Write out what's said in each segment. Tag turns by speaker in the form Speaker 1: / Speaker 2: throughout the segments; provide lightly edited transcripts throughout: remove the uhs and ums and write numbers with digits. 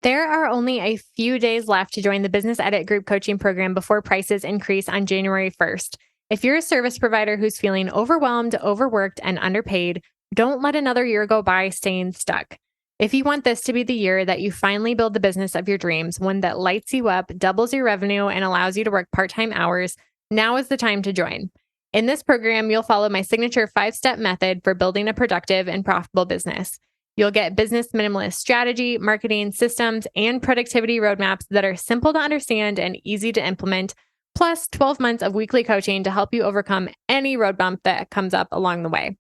Speaker 1: There are only a few days left to join the Business Edit Group coaching program before prices increase on January 1st. If you're a service provider who's feeling overwhelmed, overworked, and underpaid, don't let another year go by staying stuck. If you want this to be the year that you finally build the business of your dreams, one that lights you up, doubles your revenue, and allows you to work part-time hours, now is the time to join. In this program, you'll follow my signature 5-step method for building a productive and profitable business. You'll get business minimalist strategy, marketing systems, and productivity roadmaps that are simple to understand and easy to implement, plus 12 months of weekly coaching to help you overcome any road bump that comes up along the way.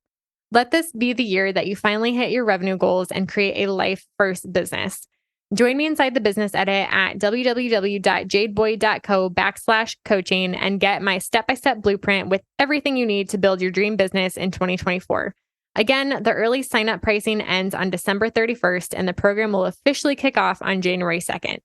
Speaker 1: Let this be the year that you finally hit your revenue goals and create a life-first business. Join me inside the Business Edit at www.jadeboyd.co/coaching and get my step-by-step blueprint with everything you need to build your dream business in 2024. Again, the early sign-up pricing ends on December 31st, and the program will officially kick off on January 2nd.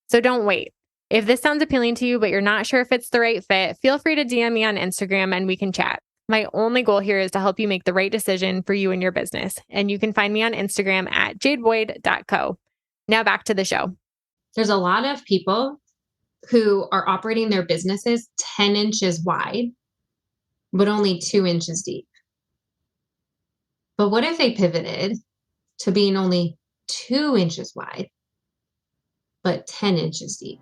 Speaker 1: So don't wait. If this sounds appealing to you, but you're not sure if it's the right fit, feel free to DM me on Instagram and we can chat. My only goal here is to help you make the right decision for you and your business. And you can find me on Instagram at jadeboyd.co. Now back to the show.
Speaker 2: There's a lot of people who are operating their businesses 10 inches wide, but only 2 inches deep. But what if they pivoted to being only 2 inches wide, but 10 inches deep?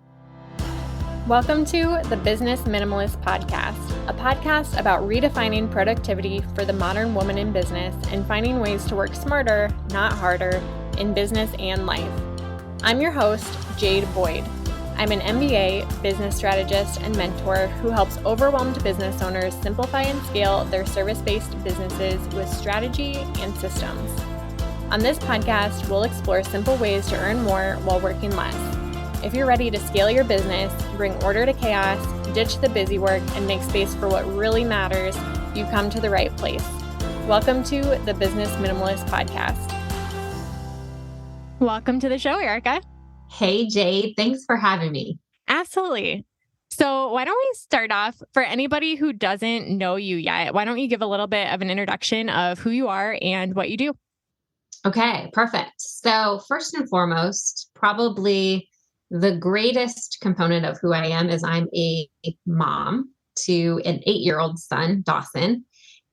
Speaker 1: Welcome to the Business Minimalist Podcast, a podcast about redefining productivity for the modern woman in business and finding ways to work smarter, not harder, in business and life. I'm your host, Jade Boyd. I'm an MBA, business strategist, and mentor who helps overwhelmed business owners simplify and scale their service-based businesses with strategy and systems. On this podcast, we'll explore simple ways to earn more while working less. If you're ready to scale your business, bring order to chaos, ditch the busy work, and make space for what really matters, you've come to the right place. Welcome to the Business Minimalist Podcast. Welcome to the show, Arica.
Speaker 2: Hey, Jade, thanks for having me.
Speaker 1: Absolutely. So why don't we start off, for anybody who doesn't know you yet, why don't you give a little bit of an introduction of who you are and what you do?
Speaker 2: Okay, perfect. So first and foremost, probably the greatest component of who I am is I'm a mom to an 8-year-old son, Dawson,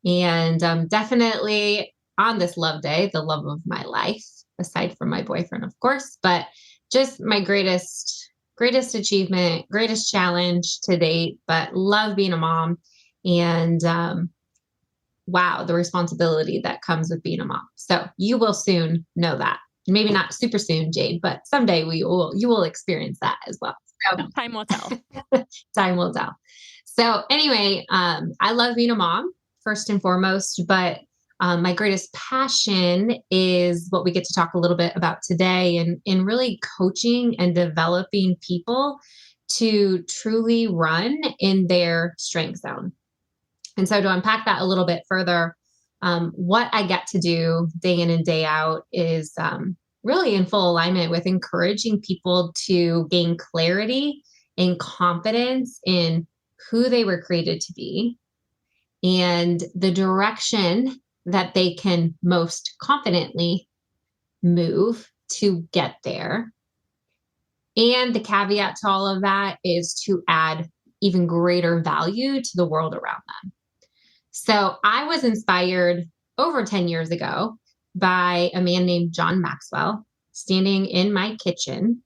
Speaker 2: and definitely on this love day, the love of my life, aside from my boyfriend, of course, but just my greatest achievement, greatest challenge to date, but love being a mom and wow, the responsibility that comes with being a mom. So you will soon know that. Maybe not super soon, Jade, but someday you will experience that as well.
Speaker 1: So, time will tell.
Speaker 2: Time will tell. So anyway, I love being a mom first and foremost, but my greatest passion is what we get to talk a little bit about today, and in really coaching and developing people to truly run in their strength zone. And so to unpack that a little bit further, what I get to do day in and day out is really in full alignment with encouraging people to gain clarity and confidence in who they were created to be and the direction that they can most confidently move to get there. And the caveat to all of that is to add even greater value to the world around them. So I was inspired over 10 years ago by a man named John Maxwell standing in my kitchen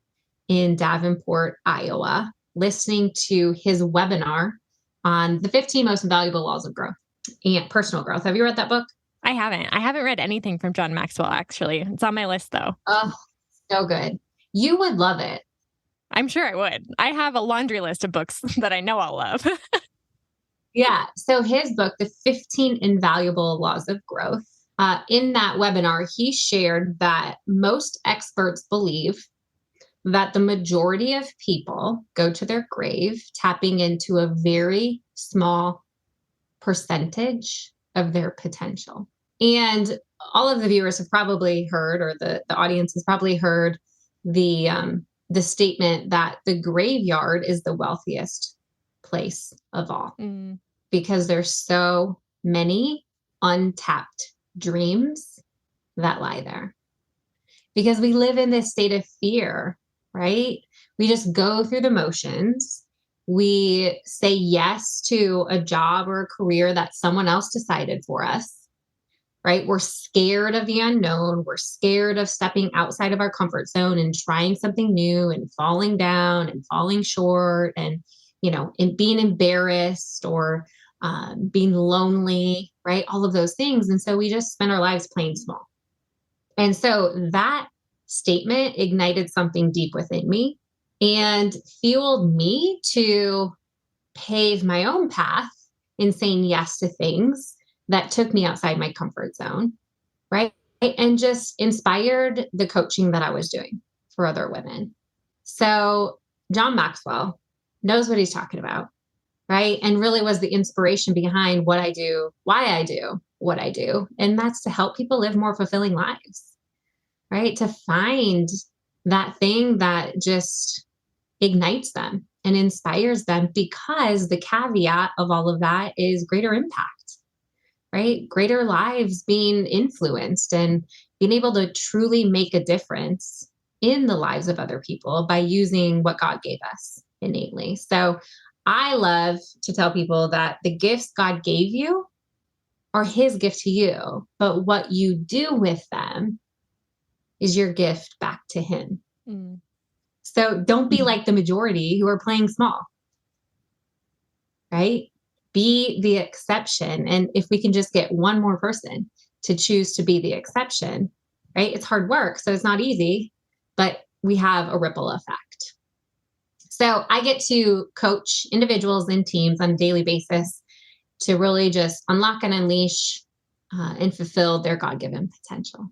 Speaker 2: in Davenport, Iowa, listening to his webinar on the 15 most valuable laws of growth and personal growth. Have you read that book?
Speaker 1: I haven't read anything from John Maxwell, actually. It's on my list, though.
Speaker 2: Oh, so good. You would love it.
Speaker 1: I'm sure I would. I have a laundry list of books that I know I'll love.
Speaker 2: Yeah. So his book, The 15 Invaluable Laws of Growth, in that webinar, he shared that most experts believe that the majority of people go to their grave tapping into a very small percentage of their potential. And all of the viewers have probably heard, or the audience has probably heard the statement that the graveyard is the wealthiest place of all, because there's so many untapped dreams that lie there. Because we live in this state of fear right? We just go through the motions. We say yes to a job or a career that someone else decided for us, right? We're scared of the unknown. We're scared of stepping outside of our comfort zone and trying something new and falling down and falling short and, and being embarrassed or being lonely, right? All of those things. And so we just spend our lives playing small. And so that statement ignited something deep within me and fueled me to pave my own path in saying yes to things that took me outside my comfort zone, right? And just inspired the coaching that I was doing for other women. So John Maxwell knows what he's talking about, right? And really was the inspiration behind what I do, why I do what I do. And that's to help people live more fulfilling lives, right? To find that thing that just ignites them and inspires them, because the caveat of all of that is greater impact, right? Greater lives being influenced and being able to truly make a difference in the lives of other people by using what God gave us innately. So I love to tell people that the gifts God gave you are his gift to you, but what you do with them is your gift back to him. Mm. So don't be like the majority who are playing small, right? Be the exception. And if we can just get one more person to choose to be the exception, right? It's hard work, so it's not easy, but we have a ripple effect. So I get to coach individuals and teams on a daily basis to really just unlock and unleash and fulfill their God-given potential.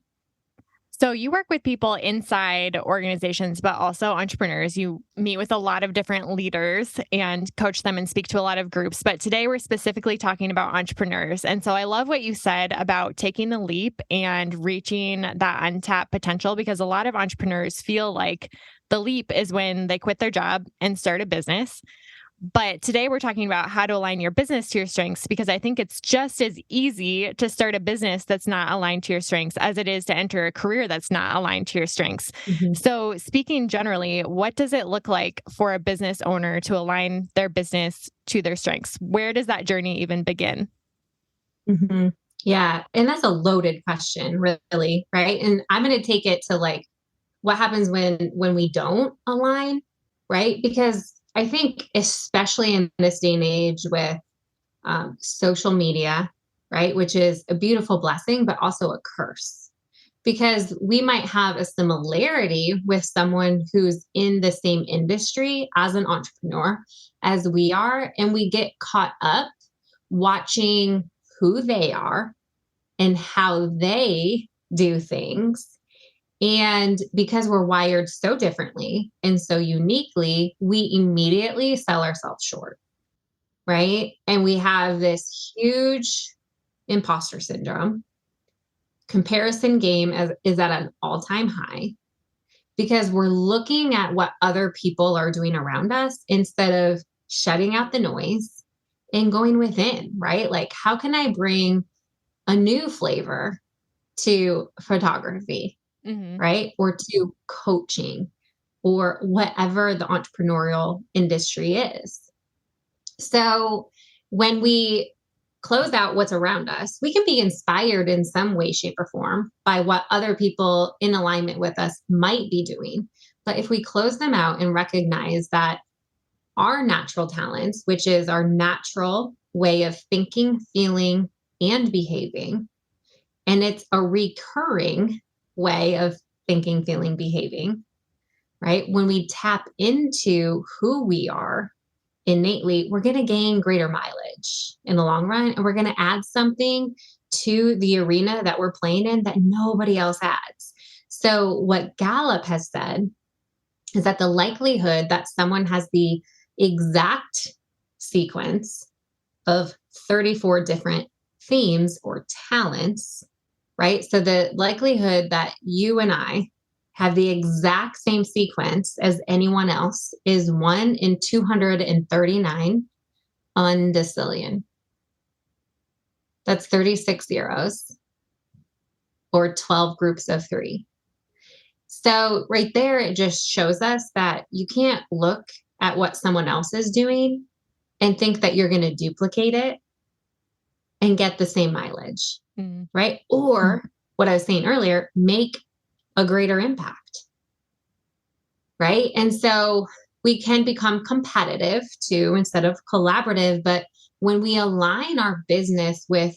Speaker 1: So you work with people inside organizations, but also entrepreneurs. You meet with a lot of different leaders and coach them and speak to a lot of groups. But today we're specifically talking about entrepreneurs. And so I love what you said about taking the leap and reaching that untapped potential, because a lot of entrepreneurs feel like the leap is when they quit their job and start a business. But today we're talking about how to align your business to your strengths, because I think it's just as easy to start a business that's not aligned to your strengths as it is to enter a career that's not aligned to your strengths. Mm-hmm. So speaking generally, what does it look like for a business owner to align their business to their strengths? Where does that journey even begin?
Speaker 2: Mm-hmm. Yeah. And that's a loaded question, really, right? And I'm going to take it to like what happens when we don't align, right? Because I think especially in this day and age with social media, right, which is a beautiful blessing, but also a curse, because we might have a similarity with someone who's in the same industry as an entrepreneur as we are, and we get caught up watching who they are and how they do things. And because we're wired so differently and so uniquely, we immediately sell ourselves short, right? And we have this huge imposter syndrome. Comparison game is at an all-time high, because we're looking at what other people are doing around us instead of shutting out the noise and going within, right? Like, how can I bring a new flavor to photography? Mm-hmm. Right? Or to coaching or whatever the entrepreneurial industry is. So when we close out what's around us, we can be inspired in some way, shape, or form by what other people in alignment with us might be doing. But if we close them out and recognize that our natural talents, which is our natural way of thinking, feeling, and behaving, and it's a recurring way of thinking, feeling, behaving, right? When we tap into who we are innately, we're going to gain greater mileage in the long run. And we're going to add something to the arena that we're playing in that nobody else adds. So what Gallup has said is that the likelihood that someone has the exact sequence of 34 different themes or talents, right? So the likelihood that you and I have the exact same sequence as anyone else is 1 in 239 undecillion. That's 36 zeros or 12 groups of 3. So right there, it just shows us that you can't look at what someone else is doing and think that you're going to duplicate it and get the same mileage,
Speaker 1: Mm.
Speaker 2: right? Or what I was saying earlier, make a greater impact, right? And so we can become competitive too instead of collaborative. But when we align our business with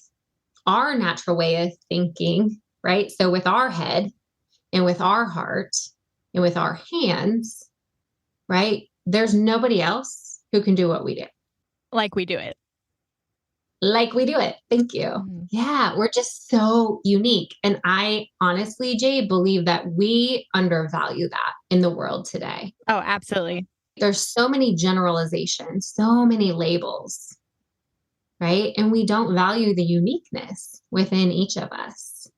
Speaker 2: our natural way of thinking, right? So with our head and with our heart and with our hands, right? There's nobody else who can do what we do.
Speaker 1: Like we do it.
Speaker 2: Like we do it. Thank you.
Speaker 1: Mm-hmm.
Speaker 2: Yeah, we're just so unique. And I honestly, Jay, believe that we undervalue that in the world today.
Speaker 1: Oh, absolutely.
Speaker 2: There's so many generalizations, so many labels, right? And we don't value the uniqueness within each of us.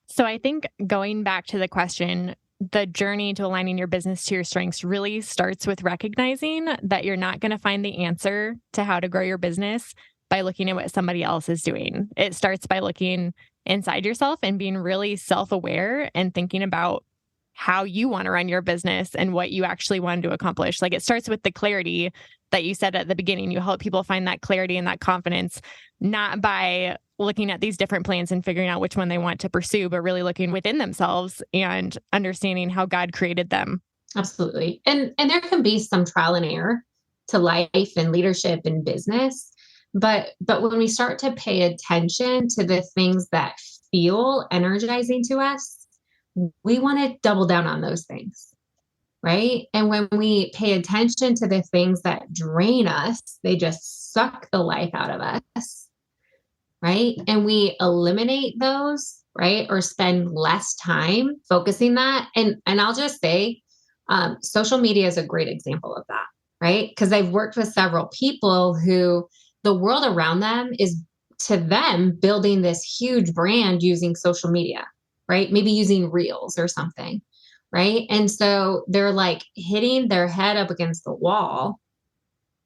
Speaker 1: So I think going back to the question, the journey to aligning your business to your strengths really starts with recognizing that you're not going to find the answer to how to grow your business by looking at what somebody else is doing. It starts by looking inside yourself and being really self-aware and thinking about how you want to run your business and what you actually want to accomplish. Like, it starts with the clarity that you said at the beginning. You help people find that clarity and that confidence, not by looking at these different plans and figuring out which one they want to pursue, but really looking within themselves and understanding how God created them.
Speaker 2: Absolutely. And there can be some trial and error to life and leadership and business. But when we start to pay attention to the things that feel energizing to us, we want to double down on those things, right? And when we pay attention to the things that drain us, they just suck the life out of us, right? And we eliminate those, right? Or spend less time focusing that. And I'll just say, social media is a great example of that, right? Because I've worked with several people who the world around them is, to them, building this huge brand using social media, right? Maybe using reels or something, right? And so they're like hitting their head up against the wall,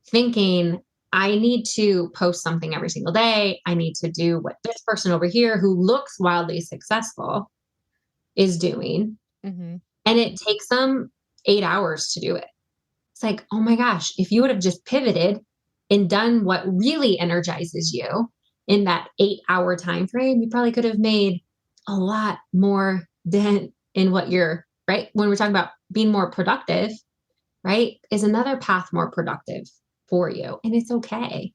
Speaker 2: thinking, I need to post something every single day. I need to do what this person over here who looks wildly successful is doing.
Speaker 1: Mm-hmm.
Speaker 2: And it takes them 8 hours to do it. It's like, oh my gosh, if you would have just pivoted and done what really energizes you in that 8-hour time frame, you probably could have made a lot more than in what you're, right? When we're talking about being more productive, right? Is another path more productive for you. And it's okay.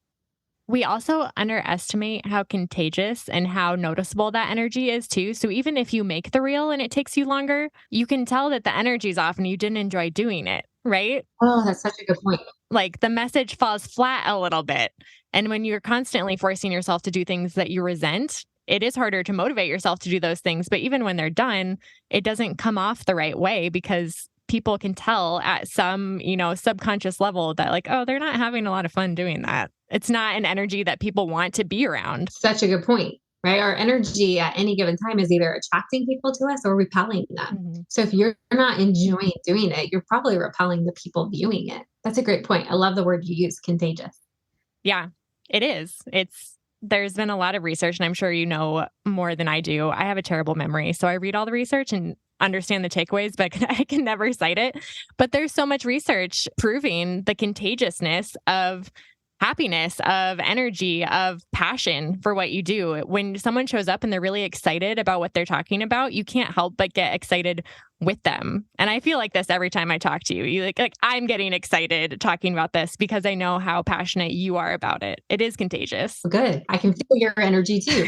Speaker 1: We also underestimate how contagious and how noticeable that energy is too. So even if you make the reel and it takes you longer, you can tell that the energy's off and you didn't enjoy doing it, right?
Speaker 2: Oh, that's such a good point.
Speaker 1: Like, the message falls flat a little bit. And when you're constantly forcing yourself to do things that you resent, it is harder to motivate yourself to do those things. But even when they're done, it doesn't come off the right way because people can tell at some, subconscious level that, like, oh, they're not having a lot of fun doing that. It's not an energy that people want to be around.
Speaker 2: Such a good point, right? Our energy at any given time is either attracting people to us or repelling them.
Speaker 1: Mm-hmm.
Speaker 2: So if you're not enjoying doing it, you're probably repelling the people viewing it. That's a great point. I love the word you use, contagious.
Speaker 1: Yeah, it is. There's been a lot of research, and I'm sure you know more than I do. I have a terrible memory, so I read all the research and understand the takeaways, but I can never cite it. But there's so much research proving the contagiousness of happiness, of energy, of passion for what you do. When someone shows up and they're really excited about what they're talking about, you can't help but get excited with them. And I feel like this every time I talk to you. You like I'm getting excited talking about this because I know how passionate you are about it. It is contagious.
Speaker 2: Good. I can feel your energy too.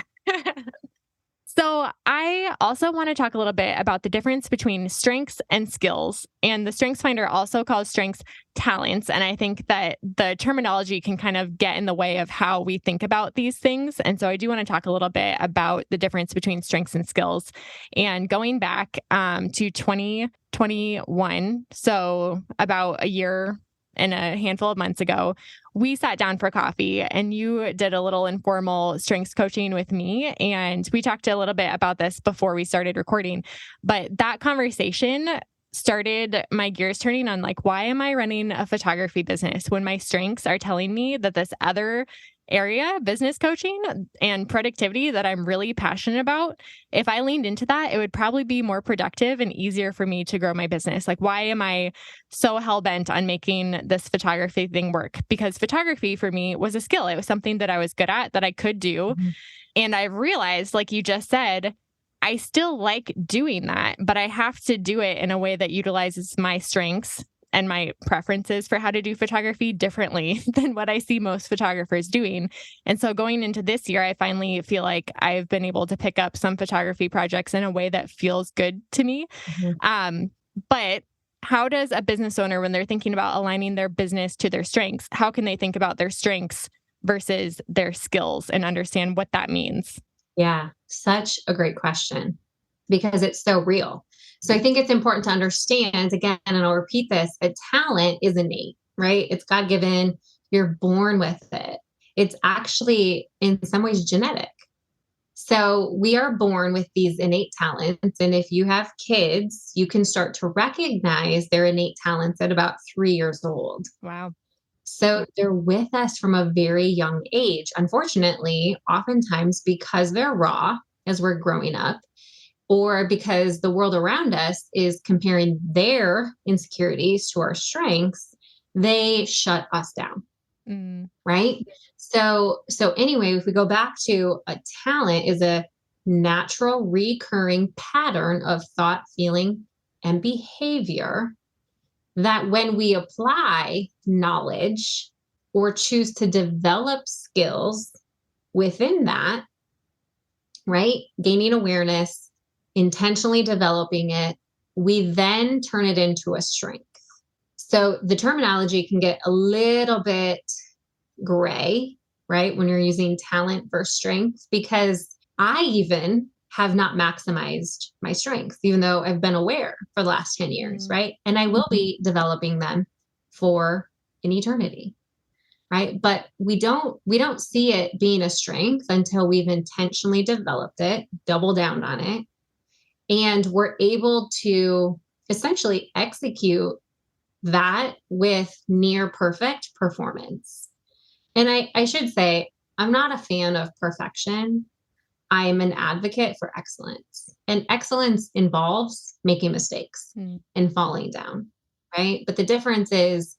Speaker 1: So I also want to talk a little bit about the difference between strengths and skills. And the Strengths Finder also calls strengths talents. And I think that the terminology can kind of get in the way of how we think about these things. And so I do want to talk a little bit about the difference between strengths and skills. And going back to 2021, so about a year and a handful of months ago, we sat down for coffee and you did a little informal strengths coaching with me. And we talked a little bit about this before we started recording. But that conversation started my gears turning on, like, why am I running a photography business when my strengths are telling me that this other area, business coaching and productivity that I'm really passionate about, if I leaned into that, it would probably be more productive and easier for me to grow my business. Like, why am I so hell bent on making this photography thing work? Because photography for me was a skill. It was something that I was good at, that I could do.
Speaker 2: Mhm.
Speaker 1: And I've realized, like you just said, I still like doing that, but I have to do it in a way that utilizes my strengths and my preferences for how to do photography differently than what I see most photographers doing. And so going into this year, I finally feel like I've been able to pick up some photography projects in a way that feels good to me.
Speaker 2: Mhm.
Speaker 1: But how does a business owner, when they're thinking about aligning their business to their strengths, how can they think about their strengths versus their skills and understand what that means?
Speaker 2: Yeah, such a great question because it's so real. So I think it's important to understand again, and I'll repeat this, a talent is innate, right? It's God given. You're born with it. It's actually in some ways genetic. So we are born with these innate talents. And if you have kids, you can start to recognize their innate talents at about 3 years old.
Speaker 1: Wow.
Speaker 2: So they're with us from a very young age. Unfortunately, oftentimes because they're raw as we're growing up, or because the world around us is comparing their insecurities to our strengths, they shut us down,
Speaker 1: Mm,
Speaker 2: right? So anyway, if we go back to a talent is a natural recurring pattern of thought, feeling, and behavior that when we apply knowledge or choose to develop skills within that, right? Gaining awareness, intentionally developing it, we then turn it into a strength. So the terminology can get a little bit gray, right? When you're using talent versus strength, because I even have not maximized my strengths, even though I've been aware for the last 10 years,
Speaker 1: mm,
Speaker 2: right? And I will be developing them for an eternity, right? But we don't see it being a strength until we've intentionally developed it, double down on it, and we're able to essentially execute that with near perfect performance. And I should say, I'm not a fan of perfection. I'm an advocate for excellence. And excellence involves making mistakes
Speaker 1: mm,
Speaker 2: and falling down, right? But the difference is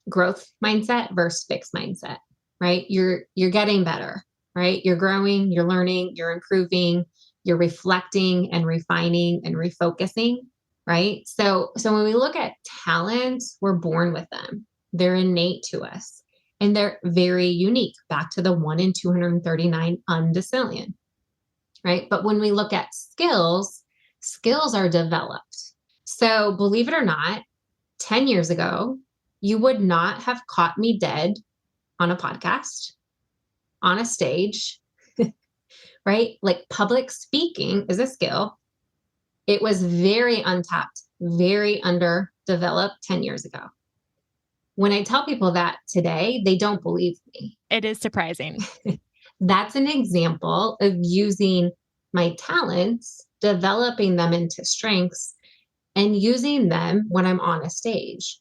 Speaker 2: growth mindset versus fixed mindset, right? You're getting better, right? You're growing, you're learning, you're improving, you're reflecting and refining and refocusing, right? So when we look at talents, we're born with them. They're innate to us. And they're very unique, back to the 1 in 239 undecillion, right? But when we look at skills, skills are developed. So believe it or not, 10 years ago, you would not have caught me dead on a podcast, on a stage, right? Like public speaking is a skill. It was very untapped, very underdeveloped 10 years ago. When I tell people that today, they don't believe me.
Speaker 1: it is surprising.
Speaker 2: That's an example of using my talents, developing them into strengths, and using them when I'm on a stage,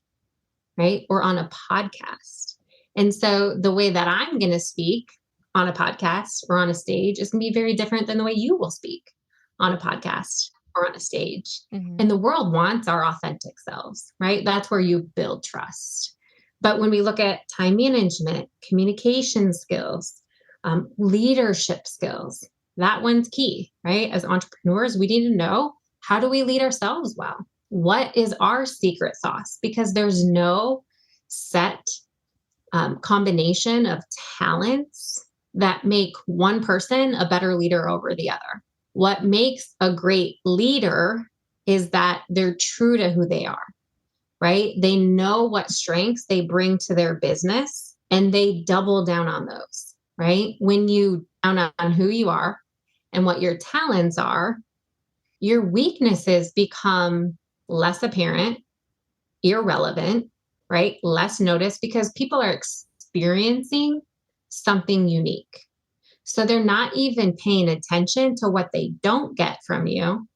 Speaker 2: right? Or on a podcast. And so the way that I'm going to speak on a podcast or on a stage is going to be very different than the way you will speak on a podcast or on a stage.
Speaker 1: Mhm.
Speaker 2: And the world wants our authentic selves, right? That's where you build trust. But when we look at time management, communication skills, leadership skills, that one's key, right? As entrepreneurs, we need to know, how do we lead ourselves well? What is our secret sauce? Because there's no set combination of talents that make one person a better leader over the other. What makes a great leader is that they're true to who they are, right? They know what strengths they bring to their business and they double down on those, right? When you down on who you are and what your talents are, your weaknesses become less apparent, irrelevant, right? Less noticed because people are experiencing something unique. So they're not even paying attention to what they don't get from you.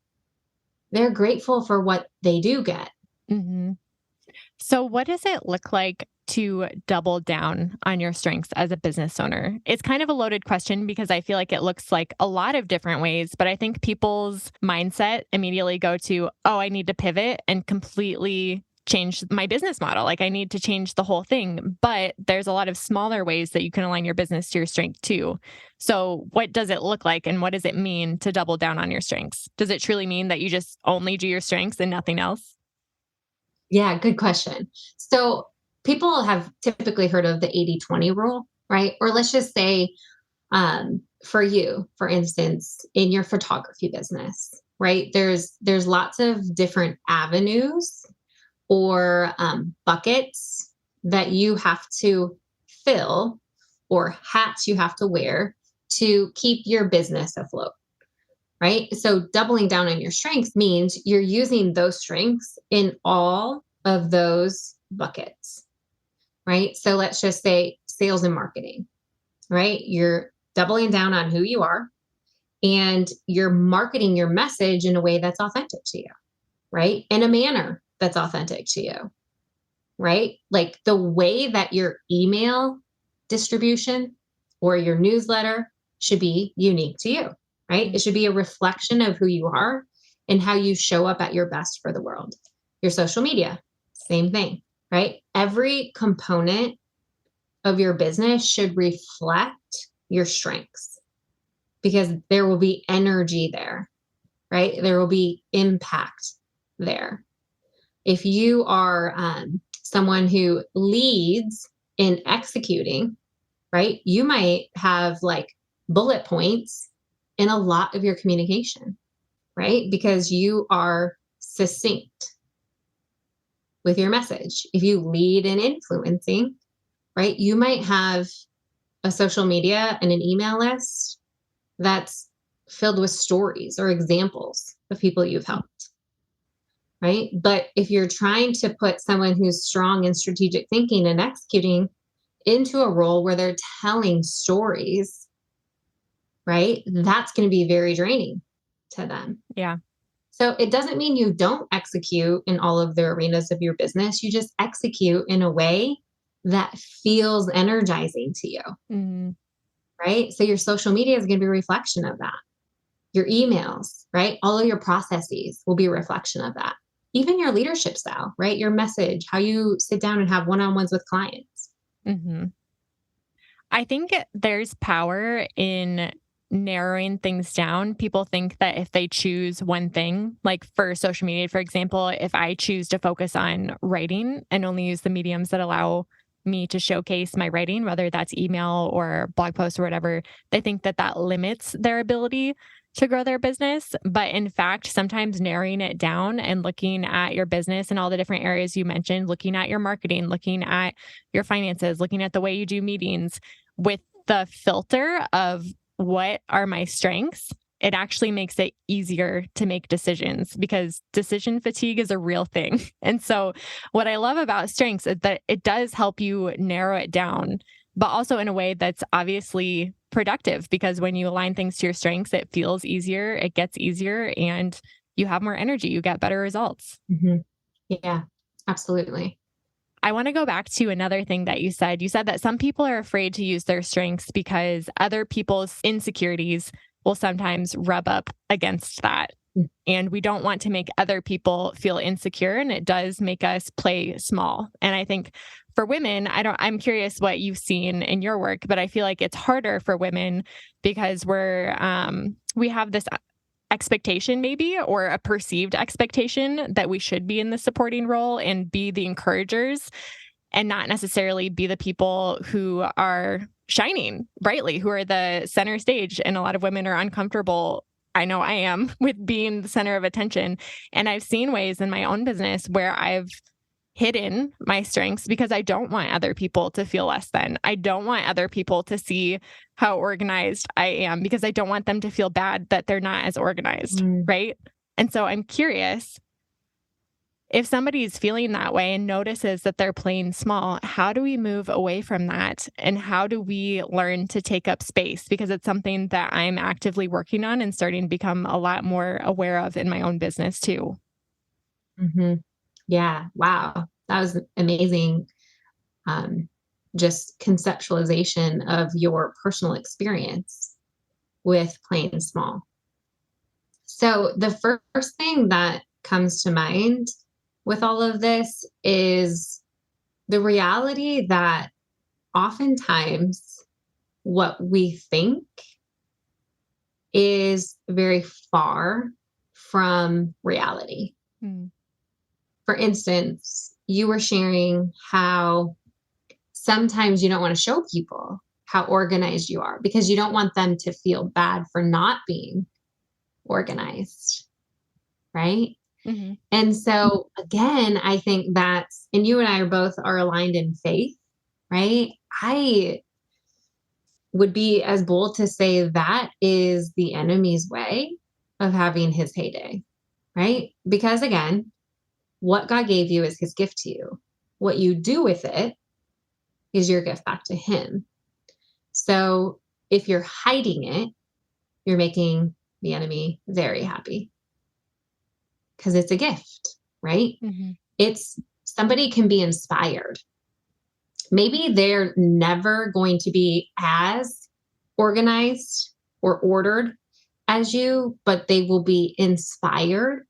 Speaker 2: They're grateful for what they do get.
Speaker 1: Mhm. So what does it look like to double down on your strengths as a business owner? It's kind of a loaded question because I feel like it looks like a lot of different ways, but I think people's mindset immediately go to, oh, I need to pivot and completely change my business model. Like I need to change the whole thing. But there's a lot of smaller ways that you can align your business to your strength too. So what does it look like and what does it mean to double down on your strengths? Does it truly mean that you just only do your strengths and nothing else?
Speaker 2: Yeah, good question. So people have typically heard of the 80-20 rule, right? Or let's just say for you, for instance, in your photography business, right? There's lots of different avenues or buckets that you have to fill or hats you have to wear to keep your business afloat, right? So doubling down on your strengths means you're using those strengths in all of those buckets, right? So let's just say sales and marketing, right? You're doubling down on who you are and you're marketing your message in a way that's authentic to you, right? In a manner that's authentic to you, right? Like the way that your email distribution or your newsletter should be unique to you, right? It should be a reflection of who you are and how you show up at your best for the world. Your social media, same thing, right? Every component of your business should reflect your strengths because there will be energy there, right? There will be impact there. If you are someone who leads in executing, right, you might have like bullet points in a lot of your communication, right? Because you are succinct with your message. If you lead in influencing, right, you might have a social media and an email list that's filled with stories or examples of people you've helped. Right. But if you're trying to put someone who's strong in strategic thinking and executing into a role where they're telling stories, right, that's going to be very draining to them.
Speaker 1: Yeah.
Speaker 2: So it doesn't mean you don't execute in all of the arenas of your business. You just execute in a way that feels energizing to you.
Speaker 1: Mm-hmm.
Speaker 2: Right. So your social media is going to be a reflection of that. Your emails, right? All of your processes will be a reflection of that. Even your leadership style, right? Your message, how you sit down and have one-on-ones with clients.
Speaker 1: Mm-hmm. I think there's power in narrowing things down. People think that if they choose one thing, like for social media, for example, if I choose to focus on writing and only use the mediums that allow me to showcase my writing, whether that's email or blog posts or whatever, they think that that limits their ability to grow their business. But in fact, sometimes narrowing it down and looking at your business and all the different areas you mentioned, looking at your marketing, looking at your finances, looking at the way you do meetings with the filter of what are my strengths, it actually makes it easier to make decisions because decision fatigue is a real thing. And so what I love about strengths is that it does help you narrow it down, but also in a way that's obviously productive because when you align things to your strengths, it feels easier, it gets easier, and you have more energy, you get better results.
Speaker 2: Mm-hmm. Yeah, absolutely.
Speaker 1: I want to go back to another thing that you said. You said that some people are afraid to use their strengths because other people's insecurities will sometimes rub up against that. And we don't want to make other people feel insecure, and it does make us play small. And I think for women, I'm curious what you've seen in your work, but I feel like it's harder for women because we have this expectation maybe, or a perceived expectation that we should be in the supporting role and be the encouragers and not necessarily be the people who are shining brightly, who are the center stage. And a lot of women are uncomfortable. I know I am with being the center of attention. And I've seen ways in my own business where I've hidden my strengths because I don't want other people to feel less than. I don't want other people to see how organized I am because I don't want them to feel bad that they're not as organized, right? And so I'm curious, if somebody's feeling that way and notices that they're playing small, how do we move away from that? And how do we learn to take up space? Because it's something that I'm actively working on and starting to become a lot more aware of in my own business too.
Speaker 2: Mm-hmm. Yeah. Wow. That was amazing. um, just conceptualization of your personal experience with playing small. So the first thing that comes to mind with all of this is the reality that oftentimes what we think is very far from reality.
Speaker 1: Mm.
Speaker 2: For instance, you were sharing how sometimes you don't want to show people how organized you are because you don't want them to feel bad for not being organized, right?
Speaker 1: Mm-hmm.
Speaker 2: And so again, I think that's, and you and I are aligned in faith, right? I would be as bold to say that is the enemy's way of having his heyday, right? Because again, what God gave you is his gift to you. What you do with it is your gift back to him. So if you're hiding it, you're making the enemy very happy because it's a gift, right?
Speaker 1: Mm-hmm.
Speaker 2: It's somebody can be inspired. Maybe they're never going to be as organized or ordered as you, but they will be inspired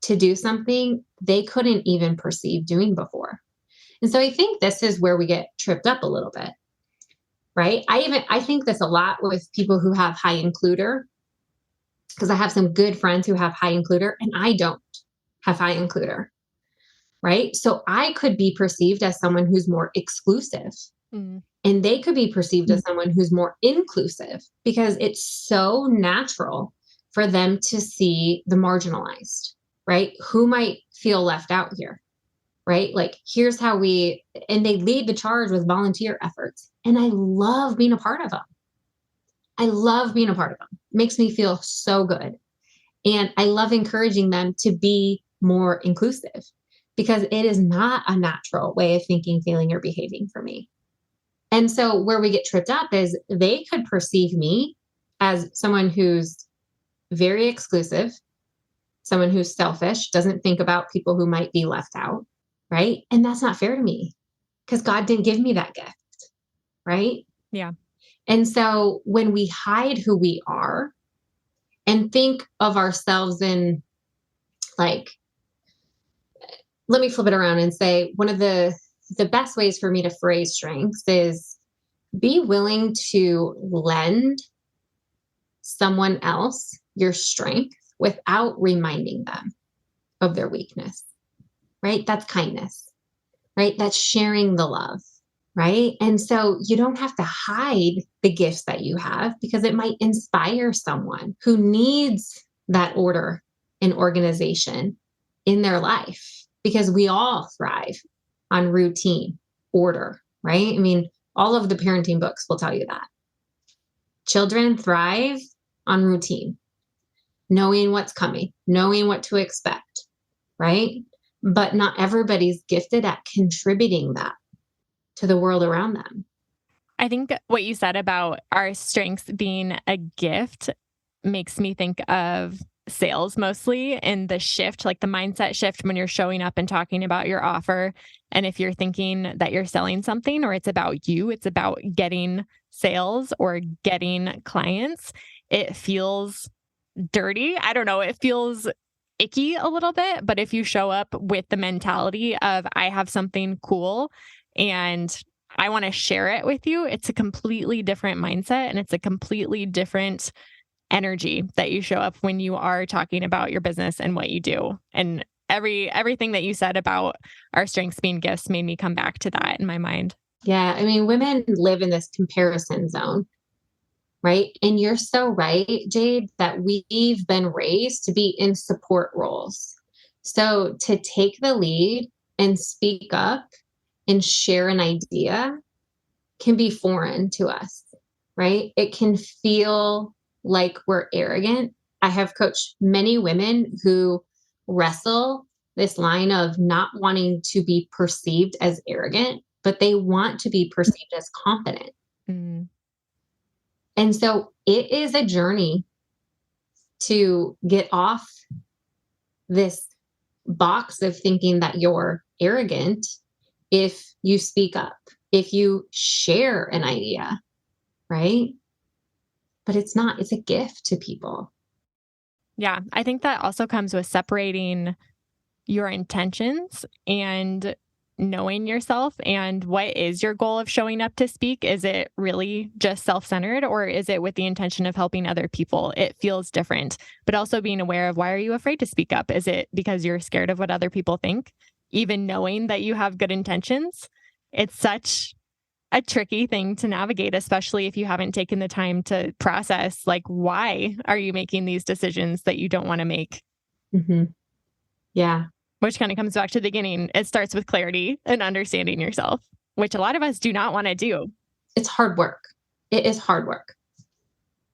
Speaker 2: to do something they couldn't even perceive doing before. And so I think this is where we get tripped up a little bit, right? I think this a lot with people who have high includer, because I have some good friends who have high includer and I don't have high includer, right? So I could be perceived as someone who's more exclusive.
Speaker 1: Mm.
Speaker 2: And they could be perceived as someone who's more inclusive because it's so natural for them to see the marginalized, right? Who might feel left out here, right? Like, here's how and they lead the charge with volunteer efforts. And I love being a part of them. I love being a part of them. It makes me feel so good. And I love encouraging them to be more inclusive because it is not a natural way of thinking, feeling, or behaving for me. And so where we get tripped up is they could perceive me as someone who's very exclusive, someone who's selfish, doesn't think about people who might be left out, right? And that's not fair to me because God didn't give me that gift, right?
Speaker 1: Yeah.
Speaker 2: And so when we hide who we are and think of ourselves in, like, let me flip it around and say one of the best ways for me to phrase strengths is be willing to lend someone else your strength without reminding them of their weakness, right? That's kindness, right? That's sharing the love, right? And so you don't have to hide the gifts that you have because it might inspire someone who needs that order and organization in their life because we all thrive on routine, order, right? I mean, all of the parenting books will tell you that. Children thrive on routine, knowing what's coming, knowing what to expect, right? But not everybody's gifted at contributing that to the world around them.
Speaker 1: I think what you said about our strengths being a gift makes me think of sales mostly, and the shift, like the mindset shift when you're showing up and talking about your offer. And if you're thinking that you're selling something or it's about you, it's about getting sales or getting clients, it feels dirty. I don't know. It feels icky a little bit. But if you show up with the mentality of, I have something cool and I want to share it with you, it's a completely different mindset and it's a completely different energy that you show up when you are talking about your business and what you do. And everything that you said about our strengths being gifts made me come back to that in my mind.
Speaker 2: Yeah. I mean, women live in this comparison zone, right? And you're so right, Jade, that we've been raised to be in support roles. So to take the lead and speak up and share an idea can be foreign to us, right? It can feel like we're arrogant. I have coached many women who wrestle this line of not wanting to be perceived as arrogant, but they want to be perceived as confident.
Speaker 1: Mm.
Speaker 2: And so it is a journey to get off this box of thinking that you're arrogant if you speak up, if you share an idea, right? But it's a gift to people.
Speaker 1: Yeah. I think that also comes with separating your intentions and knowing yourself and what is your goal of showing up to speak. Is it really just self-centered, or is it with the intention of helping other people? It feels different, but also being aware of, why are you afraid to speak up? Is it because you're scared of what other people think? Even knowing that you have good intentions, it's such a tricky thing to navigate, especially if you haven't taken the time to process, like, why are you making these decisions that you don't want to make?
Speaker 2: Mm-hmm. Yeah.
Speaker 1: Which kind of comes back to the beginning. It starts with clarity and understanding yourself, which a lot of us do not want to do.
Speaker 2: It's hard work. It is hard work.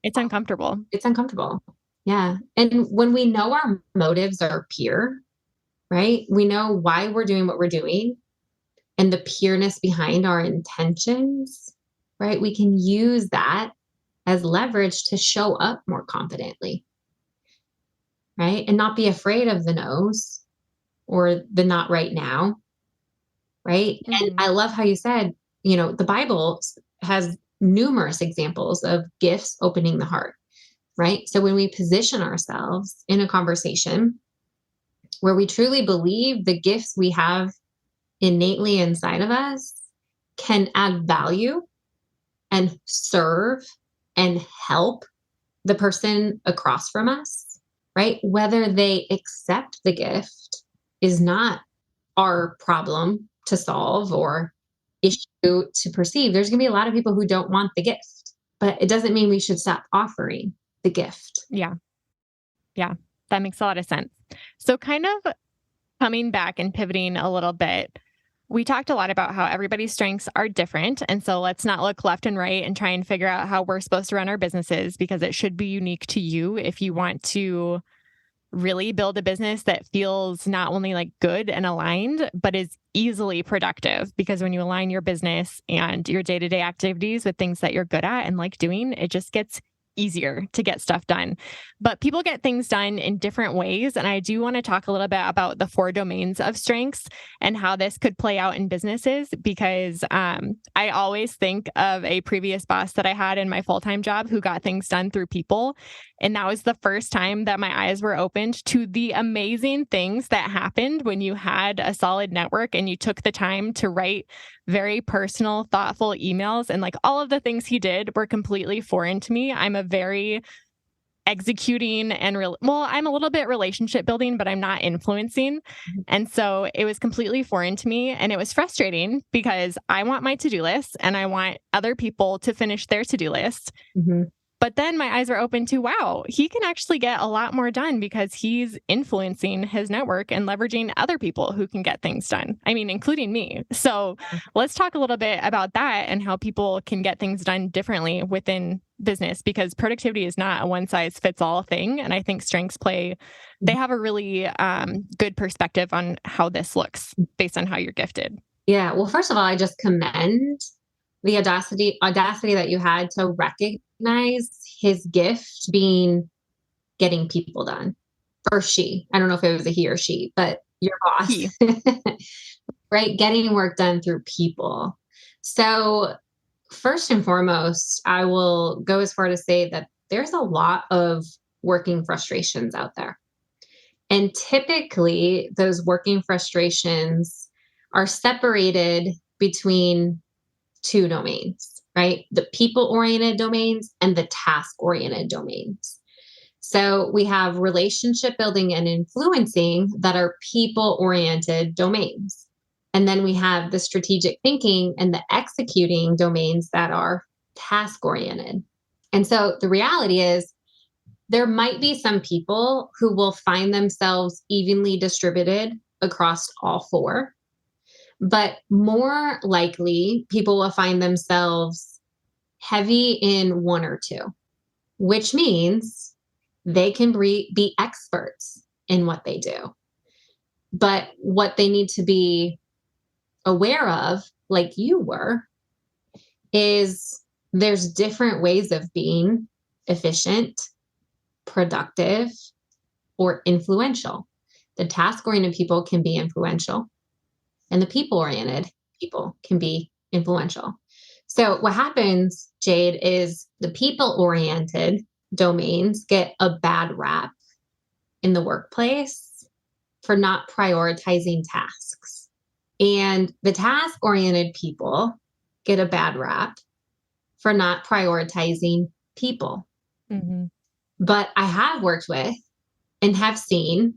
Speaker 1: It's uncomfortable.
Speaker 2: It's uncomfortable. Yeah. And when we know our motives are pure, right? We know why we're doing what we're doing and the pureness behind our intentions, right? We can use that as leverage to show up more confidently, right? And not be afraid of the no's or the not right now, right? And
Speaker 1: Mm-hmm.
Speaker 2: I love how you said, the Bible has numerous examples of gifts opening the heart, right? So when we position ourselves in a conversation where we truly believe the gifts we have innately inside of us can add value and serve and help the person across from us, right? Whether they accept the gift is not our problem to solve or issue to perceive. There's going to be a lot of people who don't want the gift, but it doesn't mean we should stop offering the gift.
Speaker 1: Yeah. Yeah. That makes a lot of sense. So, kind of coming back and pivoting a little bit, we talked a lot about how everybody's strengths are different. And so let's not look left and right and try and figure out how we're supposed to run our businesses, because it should be unique to you if you want to really build a business that feels not only like good and aligned, but is easily productive. Because when you align your business and your day-to-day activities with things that you're good at and like doing, it just gets easier to get stuff done. But people get things done in different ways. And I do want to talk a little bit about the 4 domains of strengths and how this could play out in businesses, because I always think of a previous boss that I had in my full-time job who got things done through people. And that was the first time that my eyes were opened to the amazing things that happened when you had a solid network and you took the time to write very personal, thoughtful emails. And like, all of the things he did were completely foreign to me. I'm a very executing and I'm a little bit relationship building, but I'm not influencing. And so it was completely foreign to me. And it was frustrating because I want my to-do list and I want other people to finish their to-do list.
Speaker 2: Mm-hmm.
Speaker 1: But then my eyes were open to, wow, he can actually get a lot more done because he's influencing his network and leveraging other people who can get things done. I mean, including me. So let's talk a little bit about that and how people can get things done differently within business, because productivity is not a one size fits all thing. And I think strengths they have a really good perspective on how this looks based on how you're gifted.
Speaker 2: Yeah. Well, first of all, I just commend the audacity that you had to recognize his gift being getting people done. Or she. I don't know if it was a he or she, but your boss. Right? Getting work done through people. So first and foremost, I will go as far to say that there's a lot of working frustrations out there. And typically those working frustrations are separated between 2 domains, right? The people-oriented domains and the task-oriented domains. So we have relationship building and influencing that are people-oriented domains. And then we have the strategic thinking and the executing domains that are task-oriented. And so the reality is there might be some people who will find themselves evenly distributed across all 4. But more likely, people will find themselves heavy in 1 or 2, which means they can be experts in what they do. But what they need to be aware of, like you were, is there's different ways of being efficient, productive, or influential. The task-oriented people can be influential, and the people-oriented people can be influential. So what happens, Jade, is the people-oriented domains get a bad rap in the workplace for not prioritizing tasks. And the task-oriented people get a bad rap for not prioritizing people.
Speaker 1: Mm-hmm.
Speaker 2: But I have worked with and have seen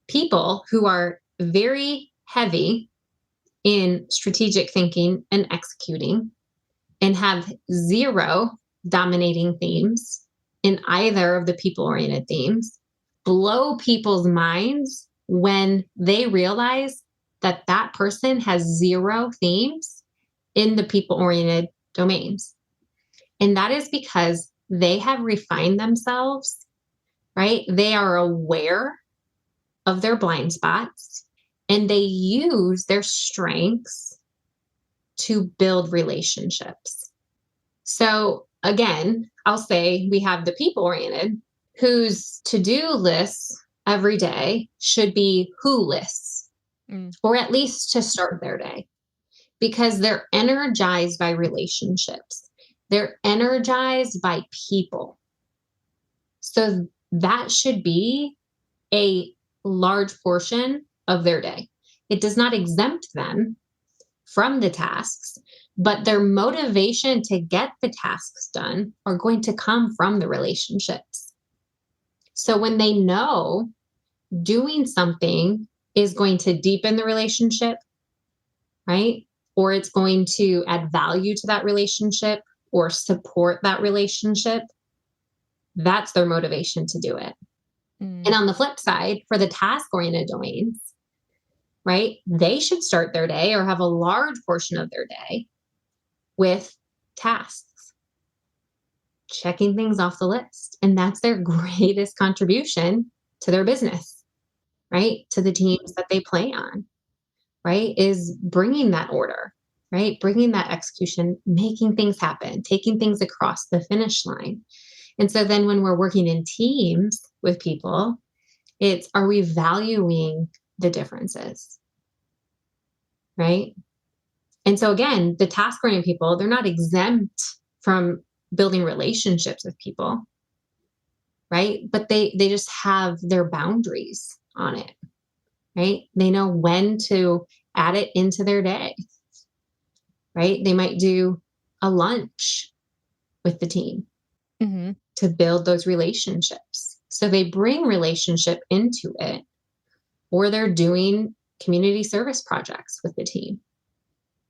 Speaker 2: people who are very heavy in strategic thinking and executing and have zero dominating themes in either of the people-oriented themes blow people's minds when they realize that that person has zero themes in the people-oriented domains. And that is because they have refined themselves, right? They are aware of their blind spots and they use their strengths to build relationships. So again, I'll say we have the people-oriented whose to-do lists every day should be who lists, or at least to start their day, because they're energized by relationships. They're energized by people. So that should be a large portion of their day. It does not exempt them from the tasks, but their motivation to get the tasks done are going to come from the relationships. So when they know doing something is going to deepen the relationship, right? Or it's going to add value to that relationship or support that relationship, that's their motivation to do it. And on the flip side, for the task-oriented domains, right, they should start their day or have a large portion of their day with tasks, checking things off the list. And that's their greatest contribution to their business, right? To the teams that they play on, right? Is bringing that order, right? Bringing that execution, making things happen, taking things across the finish line. And so then when we're working in teams with people, it's, are we valuing the differences, right? And so again, the task-oriented people, they're not exempt from building relationships with people, right? But they just have their boundaries on it, right? They know when to add it into their day, right? They might do a lunch with the team to build those relationships. So they bring relationship into it, or they're doing community service projects with the team,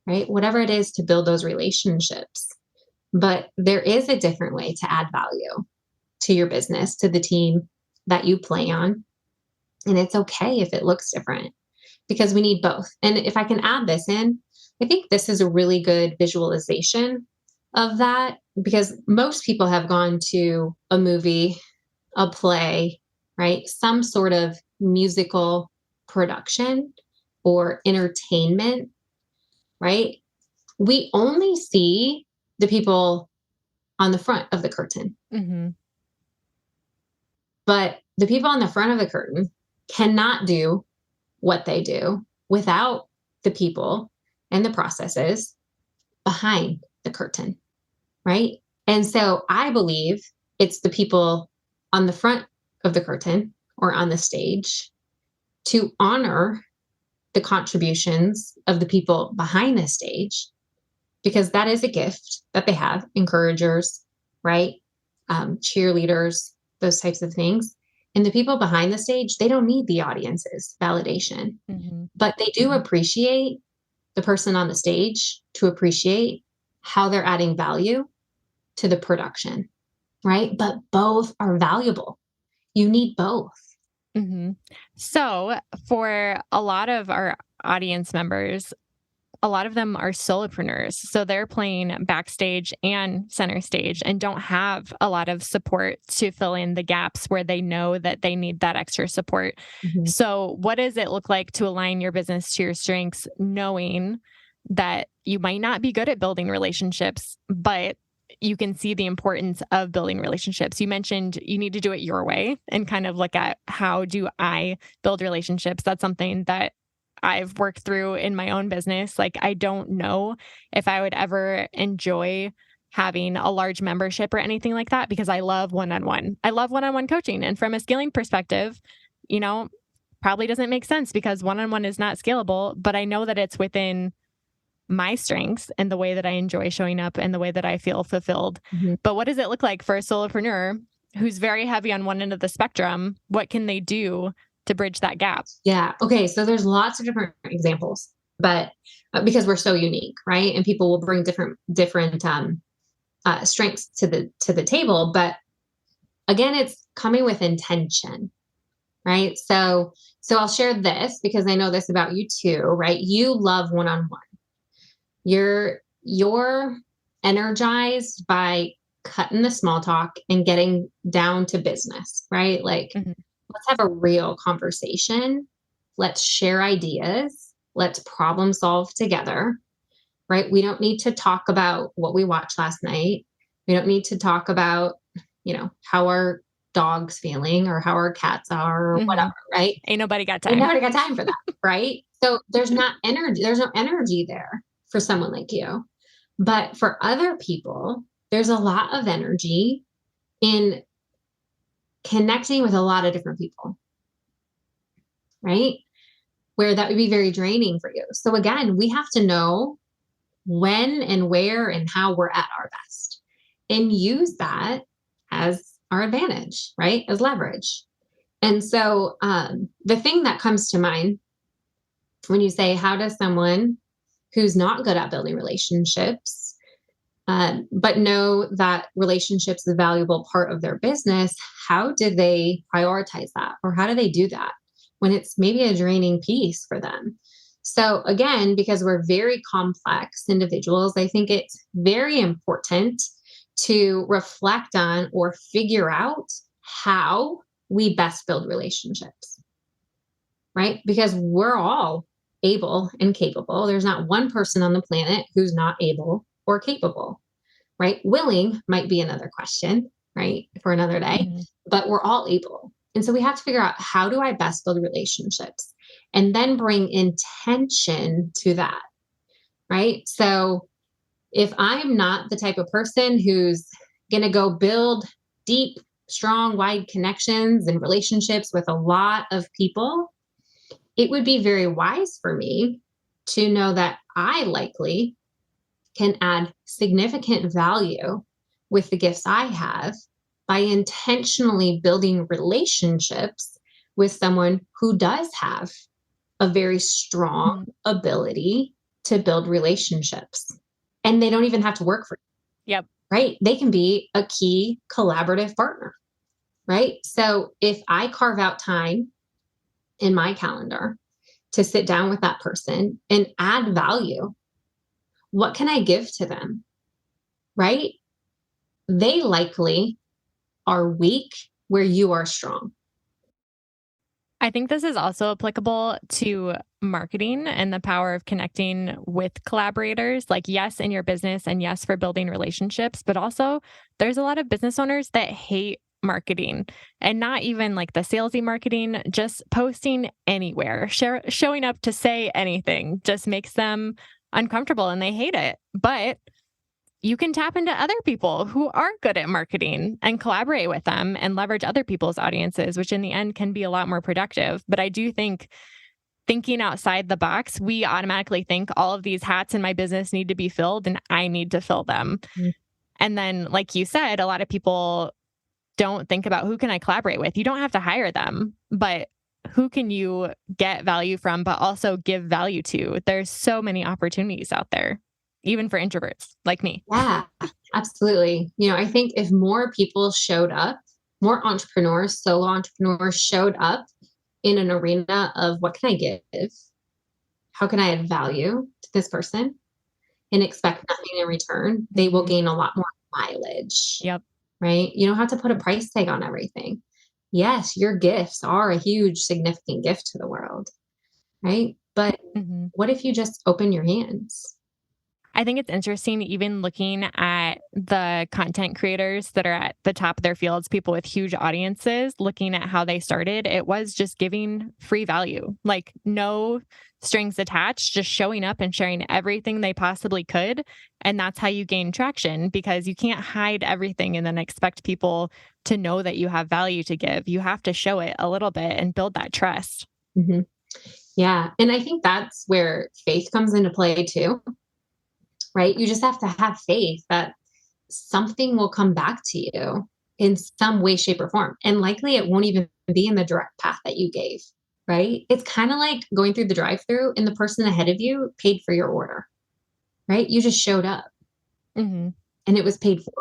Speaker 2: right? Whatever it is to build those relationships. But there is a different way to add value to your business, to the team that you play on. And it's okay if it looks different, because we need both. And if I can add this in, I think this is a really good visualization of that, because most people have gone to a movie, a play, right? Some sort of musical production or entertainment, right? We only see the people on the front of the curtain. But the people on the front of the curtain cannot do what they do without the people and the processes behind the curtain, right? And so I believe it's the people on the front of the curtain or on the stage to honor the contributions of the people behind the stage, because that is a gift that they have, encouragers, right? Cheerleaders, those types of things. And the people behind the stage, they don't need the audience's validation, but they do appreciate the person on the stage to appreciate how they're adding value to the production, right? But both are valuable. You need both.
Speaker 1: So for a lot of our audience members, a lot of them are solopreneurs. So they're playing backstage and center stage and don't have a lot of support to fill in the gaps where they know that they need that extra support. So what does it look like to align your business to your strengths, knowing that you might not be good at building relationships, but you can see the importance of building relationships? You mentioned you need to do it your way and kind of look at, how do I build relationships? That's something that I've worked through in my own business. Like, I don't know if I would ever enjoy having a large membership or anything like that because I love one-on-one. I love one-on-one coaching. And from a scaling perspective, you know, probably doesn't make sense because one-on-one is not scalable, but I know that it's within my strengths and the way that I enjoy showing up and the way that I feel fulfilled.
Speaker 2: Mhm.
Speaker 1: But what does it look like for a solopreneur who's very heavy on one end of the spectrum? What can they do to bridge that gap?
Speaker 2: Yeah. Okay. So there's lots of different examples, but because we're so unique, right? And people will bring different strengths to the table. But again, it's coming with intention, right? So I'll share this because I know this about you too, right? You love one-on-one. You're energized by cutting the small talk and getting down to business, right? Like,
Speaker 1: Mhm.
Speaker 2: let's have a real conversation. Let's share ideas. Let's problem solve together, right? We don't need to talk about what we watched last night. We don't need to talk about, how our dog's feeling or how our cats are or whatever,
Speaker 1: Mhm.
Speaker 2: right?
Speaker 1: Ain't nobody got
Speaker 2: We
Speaker 1: time.
Speaker 2: never got time for that, right? So there's no energy there for someone like you. But for other people, there's a lot of energy in connecting with a lot of different people, right? Where that would be very draining for you. So again, we have to know when and where and how we're at our best and use that as our advantage, right? As leverage. And so the thing that comes to mind when you say, how does someone who's not good at building relationships, but know that relationships is a valuable part of their business, how do they prioritize that? Or how do they do that when it's maybe a draining piece for them? So, again, because we're very complex individuals, I think it's very important to reflect on or figure out how we best build relationships, right? Because we're all able and capable. There's not one person on the planet who's not able or capable, right? Willing might be another question, right? For another day,
Speaker 1: Mhm.
Speaker 2: but we're all able. And so we have to figure out, how do I best build relationships? And then bring intention to that, right? So if I'm not the type of person who's going to go build deep, strong, wide connections and relationships with a lot of people, it would be very wise for me to know that I likely can add significant value with the gifts I have by intentionally building relationships with someone who does have a very strong
Speaker 1: Mhm.
Speaker 2: ability to build relationships. And they don't even have to work for
Speaker 1: Yep.
Speaker 2: you, right? They can be a key collaborative partner, right? So if I carve out time in my calendar to sit down with that person and add value, what can I give to them? Right? They likely are weak where you are strong.
Speaker 1: I think this is also applicable to marketing and the power of connecting with collaborators. Like, yes, in your business and yes, for building relationships, but also there's a lot of business owners that hate marketing and not even like the salesy marketing, just posting anywhere, showing up to say anything just makes them uncomfortable and they hate it. But you can tap into other people who are good at marketing and collaborate with them and leverage other people's audiences, which in the end can be a lot more productive. But I do think thinking outside the box, we automatically think all of these hats in my business need to be filled and I need to fill them.
Speaker 2: Mm.
Speaker 1: And then, like you said, a lot of people don't think about who can I collaborate with. You don't have to hire them, but who can you get value from, but also give value to? There's so many opportunities out there, even for introverts like me.
Speaker 2: Yeah, absolutely. I think if more people showed up, more entrepreneurs, solo entrepreneurs showed up in an arena of, what can I give? How can I add value to this person and expect nothing in return? They will
Speaker 1: Mhm.
Speaker 2: gain a lot more mileage,
Speaker 1: Yep.
Speaker 2: right? You don't have to put a price tag on everything. Yes, your gifts are a huge, significant gift to the world, right? But
Speaker 1: Mhm.
Speaker 2: what if you just open your hands?
Speaker 1: I think it's interesting, even looking at the content creators that are at the top of their fields, people with huge audiences, looking at how they started, it was just giving free value, like no strings attached, just showing up and sharing everything they possibly could. And that's how you gain traction, because you can't hide everything and then expect people to know that you have value to give. You have to show it a little bit and build that trust.
Speaker 2: Mm-hmm. Yeah. And I think that's where faith comes into play too, right? You just have to have faith that something will come back to you in some way, shape, or form. And likely it won't even be in the direct path that you gave, right? It's kind of like going through the drive-through and the person ahead of you paid for your order, right? You just showed up and it was paid for.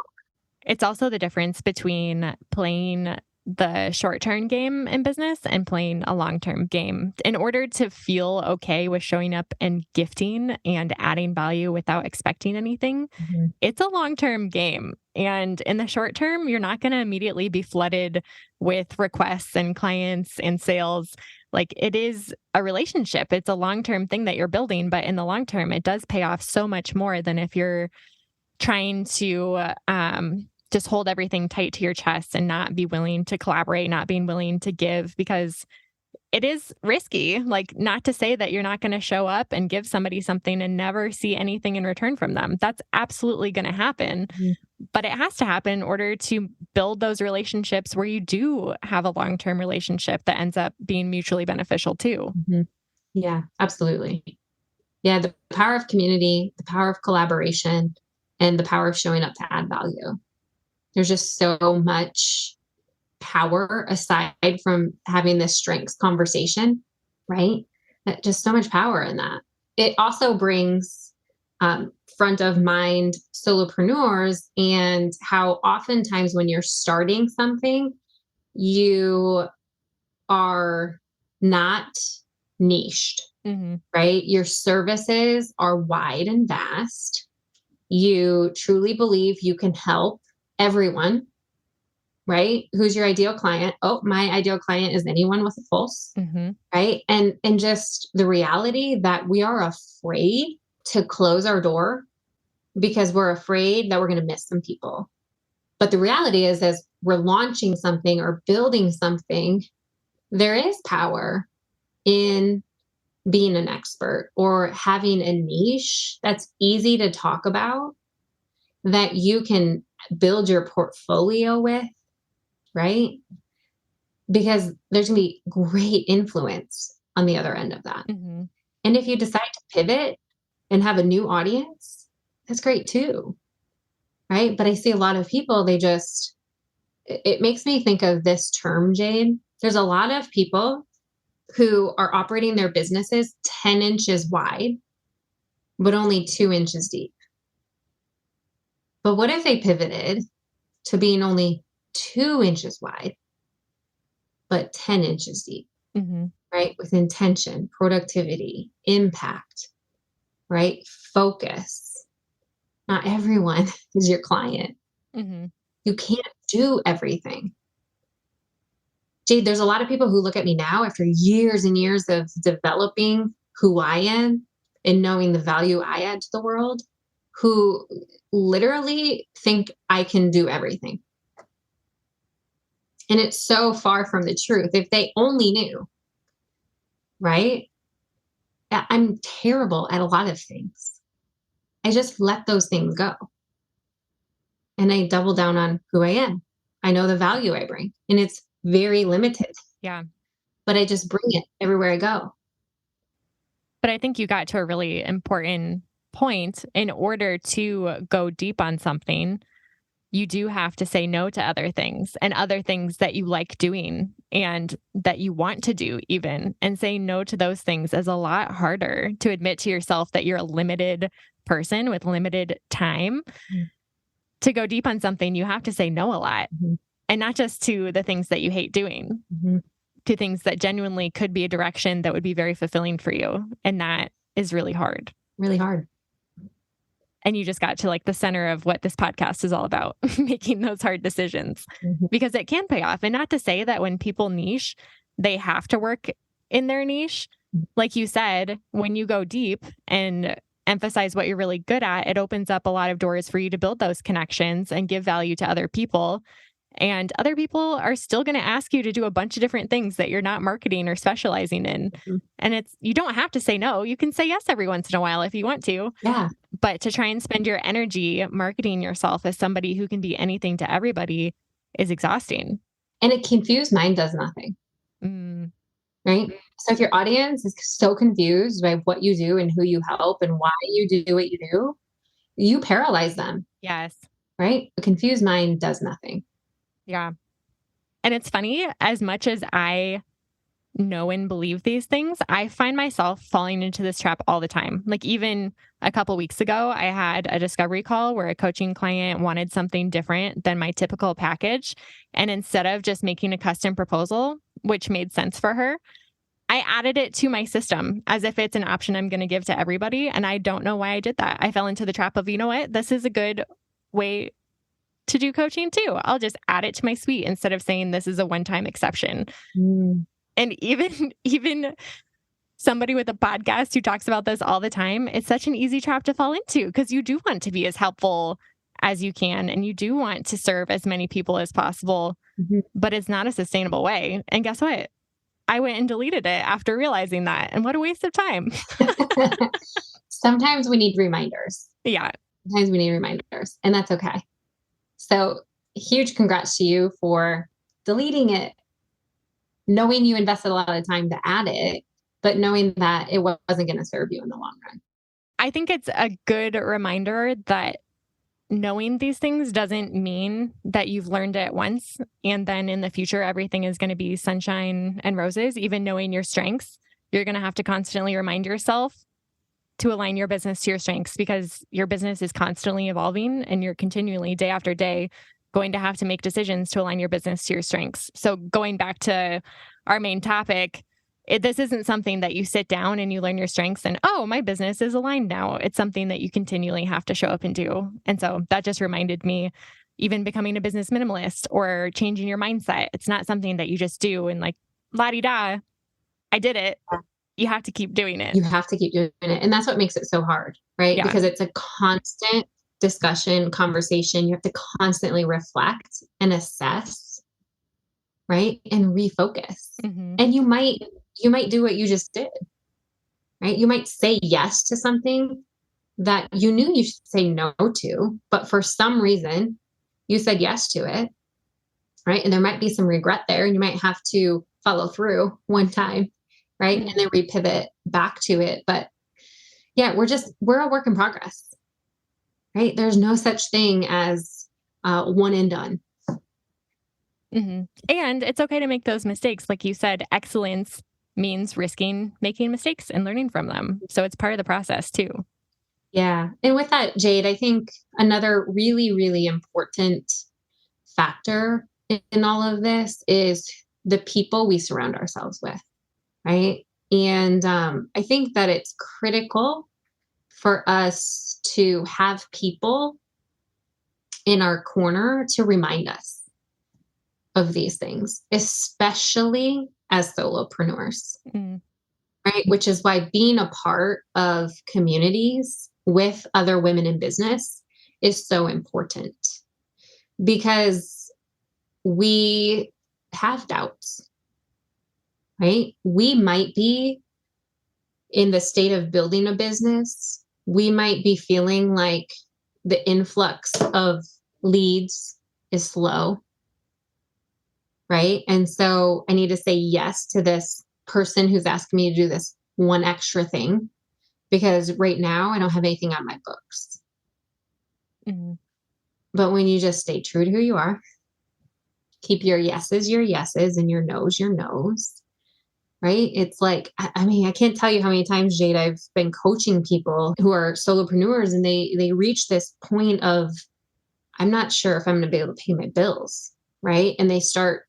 Speaker 1: It's also the difference between playing the short-term game in business and playing a long-term game. In order to feel okay with showing up and gifting and adding value without expecting anything, it's a long-term game. And in the short term, you're not going to immediately be flooded with requests and clients and sales. Like, it is a relationship. It's a long-term thing that you're building, but in the long term, it does pay off so much more than if you're trying to just hold everything tight to your chest and not be willing to collaborate, not being willing to give, because it is risky. Like, not to say that you're not going to show up and give somebody something and never see anything in return from them. That's absolutely going to happen. But it has to happen in order to build those relationships where you do have a long-term relationship that ends up being mutually beneficial too.
Speaker 2: Yeah, absolutely. Yeah, the power of community, the power of collaboration, and the power of showing up to add value. There's just so much power aside from having this strengths conversation, right? Just so much power in that. It also brings front of mind solopreneurs and how oftentimes when you're starting something, you are not niched, right? Your services are wide and vast. You truly believe you can help everyone, right? Who's your ideal client? Oh, my ideal client is anyone with a pulse, right? And just the reality that we are afraid to close our door because we're afraid that we're going to miss some people. But the reality is, as we're launching something or building something, there is power in being an expert or having a niche that's easy to talk about, that you can build your portfolio with, right? Because there's going to be great influence on the other end of that. And if you decide to pivot and have a new audience, that's great too, right? But I see a lot of people, it makes me think of this term, Jade. There's a lot of people who are operating their businesses 10 inches wide, but only 2 inches deep. But what if they pivoted to being only 2 inches wide, but 10 inches deep, right? With intention, productivity, impact, right? Focus. Not everyone is your client. You can't do everything. Jade, there's a lot of people who look at me now after years and years of developing who I am and knowing the value I add to the world, who literally think I can do everything. And it's so far from the truth. If they only knew, right? I'm terrible at a lot of things. I just let those things go. And I double down on who I am. I know the value I bring, and it's very limited.
Speaker 1: Yeah.
Speaker 2: But I just bring it everywhere I go.
Speaker 1: But I think you got to a really important point. In order to go deep on something, you do have to say no to other things that you like doing and that you want to do even. And saying no to those things is a lot harder to admit to yourself that you're a limited person with limited time. To go deep on something, you have to say no a lot. And not just to the things that you hate doing, to things that genuinely could be a direction that would be very fulfilling for you. And that is really hard.
Speaker 2: Really hard.
Speaker 1: And you just got to like the center of what this podcast is all about, making those hard decisions, because it can pay off. And not to say that when people niche, they have to work in their niche. Like you said, when you go deep and emphasize what you're really good at, it opens up a lot of doors for you to build those connections and give value to other people. And other people are still going to ask you to do a bunch of different things that you're not marketing or specializing in.
Speaker 2: Mhm.
Speaker 1: And you don't have to say no. You can say yes every once in a while if you want to.
Speaker 2: Yeah.
Speaker 1: But to try and spend your energy marketing yourself as somebody who can be anything to everybody is exhausting.
Speaker 2: And a confused mind does nothing.
Speaker 1: Mm,
Speaker 2: Right. So if your audience is so confused by what you do and who you help and why you do what you do, you paralyze them.
Speaker 1: yes.
Speaker 2: Right. A confused mind does nothing.
Speaker 1: Yeah. And it's funny, as much as I know and believe these things, I find myself falling into this trap all the time. Like even a couple weeks ago, I had a discovery call where a coaching client wanted something different than my typical package. And instead of just making a custom proposal, which made sense for her, I added it to my system as if it's an option I'm going to give to everybody. And I don't know why I did that. I fell into the trap of, you know what? This is a good way to do coaching too. I'll just add it to my suite instead of saying this is a one-time exception.
Speaker 2: Mm.
Speaker 1: And even somebody with a podcast who talks about this all the time, it's such an easy trap to fall into because you do want to be as helpful as you can and you do want to serve as many people as possible, but it's not a sustainable way. And guess what? I went and deleted it after realizing that. And what a waste of time.
Speaker 2: Sometimes we need reminders.
Speaker 1: Yeah.
Speaker 2: Sometimes we need reminders, and that's okay. So huge congrats to you for deleting it, knowing you invested a lot of time to add it, but knowing that it wasn't going to serve you in the long run.
Speaker 1: I think it's a good reminder that knowing these things doesn't mean that you've learned it once and then in the future everything is going to be sunshine and roses. Even knowing your strengths, you're going to have to constantly remind yourself to align your business to your strengths because your business is constantly evolving and you're continually day after day going to have to make decisions to align your business to your strengths. So going back to our main topic, this isn't something that you sit down and you learn your strengths and, oh, my business is aligned now. It's something that you continually have to show up and do. And so that just reminded me, even becoming a business minimalist or changing your mindset. It's not something that you just do and like, la-di-da, I did it. You have to keep doing it.
Speaker 2: You have to keep doing it. And that's what makes it so hard, right?
Speaker 1: Yeah.
Speaker 2: Because it's a constant discussion, conversation. You have to constantly reflect and assess, right? And refocus.
Speaker 1: Mm-hmm.
Speaker 2: And you might do what you just did, right? You might say yes to something that you knew you should say no to, but for some reason you said yes to it, right? And there might be some regret there and you might have to follow through one time, right?
Speaker 1: Mm-hmm.
Speaker 2: And then repivot back to it. But yeah, we're a work in progress, right? There's no such thing as one and done.
Speaker 1: Mm-hmm. And it's okay to make those mistakes. Like you said, excellence means risking making mistakes and learning from them. So it's part of the process too.
Speaker 2: Yeah. And with that, Jade, I think another really, really important factor in all of this is the people we surround ourselves with, right? And I think that it's critical for us to have people in our corner to remind us of these things, especially as solopreneurs, right? Which is why being a part of communities with other women in business is so important, because we have doubts, right? We might be in the state of building a business. We might be feeling like the influx of leads is slow, right? And so I need to say yes to this person who's asking me to do this one extra thing because right now I don't have anything on my books.
Speaker 1: Mm-hmm.
Speaker 2: But when you just stay true to who you are, keep your yeses and your no's, right? It's like, I mean, I can't tell you how many times, Jade, I've been coaching people who are solopreneurs and they reach this point of, I'm not sure if I'm going to be able to pay my bills, right? And they start,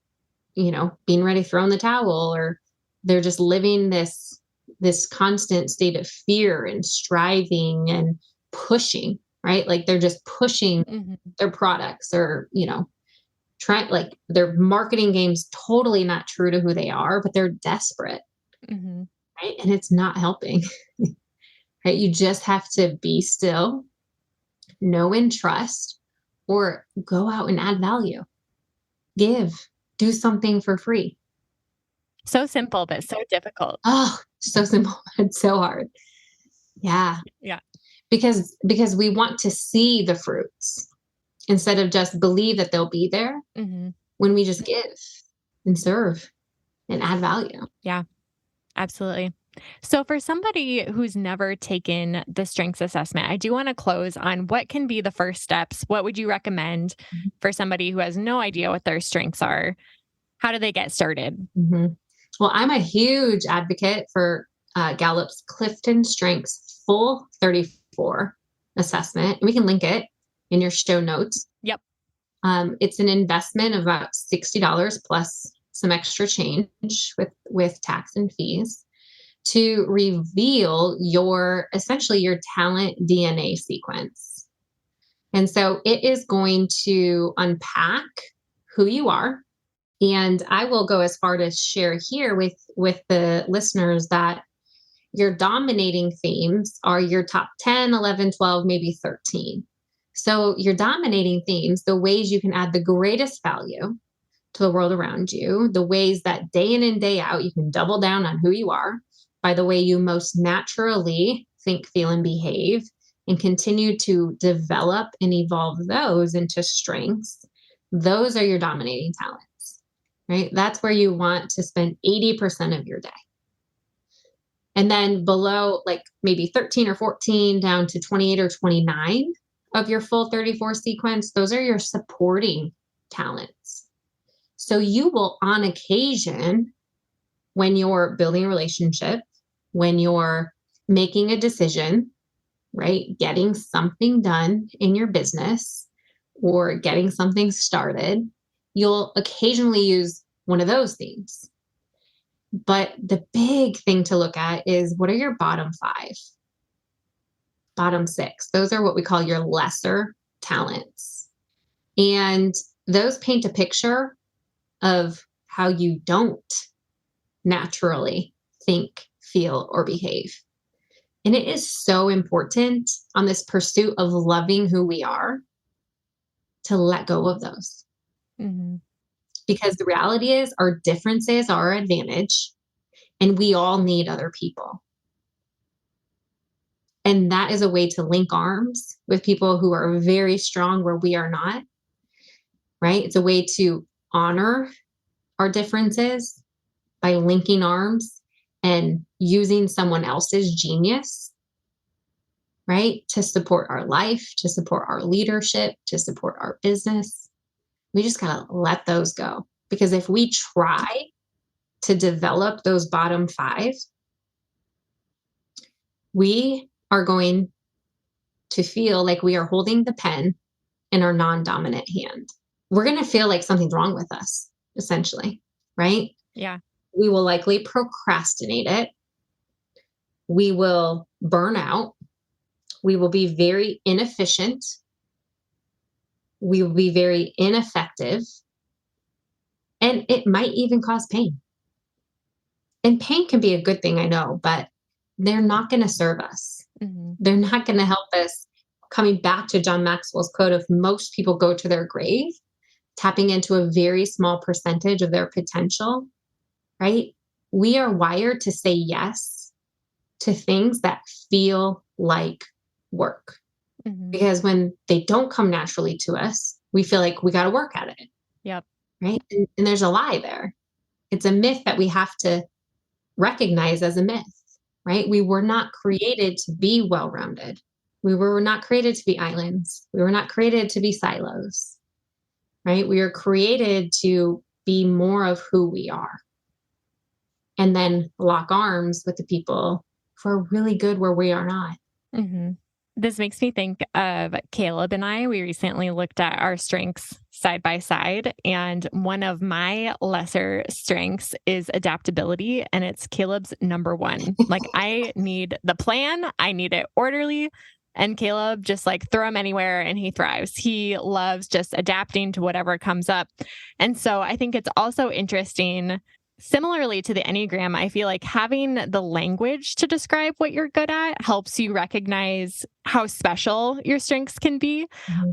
Speaker 2: being ready to throw in the towel, or they're just living this constant state of fear and striving and pushing, right? Like they're just pushing their products or, trying, like their marketing game's totally not true to who they are, but they're desperate, right? And it's not helping, right? You just have to be still, know and trust, or go out and add value, give, do something for free.
Speaker 1: So simple, but so difficult.
Speaker 2: Oh, so simple. It's so hard. Yeah.
Speaker 1: Yeah.
Speaker 2: Because we want to see the fruits instead of just believe that they'll be there
Speaker 1: Hmm.
Speaker 2: when we just give and serve and add value.
Speaker 1: Yeah, absolutely. So, for somebody who's never taken the strengths assessment, I do want to close on what can be the first steps. What would you recommend for somebody who has no idea what their strengths are? How do they get started?
Speaker 2: Mm-hmm. Well, I'm a huge advocate for Gallup's Clifton Strengths Full 34 assessment. We can link it in your show notes.
Speaker 1: Yep.
Speaker 2: It's an investment of about $60 plus some extra change with tax and fees to reveal essentially your talent DNA sequence. And so it is going to unpack who you are. And I will go as far to share here with the listeners that your dominating themes are your top 10, 11, 12, maybe 13. So your dominating themes, the ways you can add the greatest value to the world around you, the ways that day in and day out you can double down on who you are by the way you most naturally think, feel, and behave, and continue to develop and evolve those into strengths. Those are your dominating talents, right? That's where you want to spend 80% of your day. And then below, like maybe 13 or 14 down to 28 or 29 of your full 34 sequence, those are your supporting talents. So you will, on occasion, when you're building a relationship, when you're making a decision, right, getting something done in your business or getting something started, you'll occasionally use one of those themes. But the big thing to look at is, what are your bottom 5, bottom 6? Those are what we call your lesser talents. And those paint a picture of how you don't naturally think, feel, or behave. And it is so important on this pursuit of loving who we are to let go of those.
Speaker 1: Mm-hmm.
Speaker 2: Because the reality is, our differences are our advantage, and we all need other people. And that is a way to link arms with people who are very strong where we are not, right? It's a way to honor our differences by linking arms and using someone else's genius, right? To support our life, to support our leadership, to support our business. We just got to let those go. Because if we try to develop those bottom 5, we are going to feel like we are holding the pen in our non-dominant hand. We're going to feel like something's wrong with us, essentially, right?
Speaker 1: Yeah.
Speaker 2: We will likely procrastinate it. We will burn out. We will be very inefficient. We will be very ineffective. And it might even cause pain. And pain can be a good thing, I know, but they're not going to serve us.
Speaker 1: Mm-hmm.
Speaker 2: They're not going to help us. Coming back to John Maxwell's quote of, most people go to their grave tapping into a very small percentage of their potential, right? We are wired to say yes to things that feel like work.
Speaker 1: Mm-hmm.
Speaker 2: Because when they don't come naturally to us, we feel like we got to work at it.
Speaker 1: Yep.
Speaker 2: Right. And there's a lie there. It's a myth that we have to recognize as a myth, right? We were not created to be well-rounded. We were not created to be islands. We were not created to be silos, right? We are created to be more of who we are, and then lock arms with the people who are really good where we are not.
Speaker 1: Mm-hmm. This makes me think of Caleb and I. We recently looked at our strengths side by side, and one of my lesser strengths is adaptability, and it's Caleb's number one. Like, I need the plan, I need it orderly, and Caleb just like throw him anywhere and he thrives. He loves just adapting to whatever comes up. And so I think it's also interesting similarly to the Enneagram, I feel like having the language to describe what you're good at helps you recognize how special your strengths can be,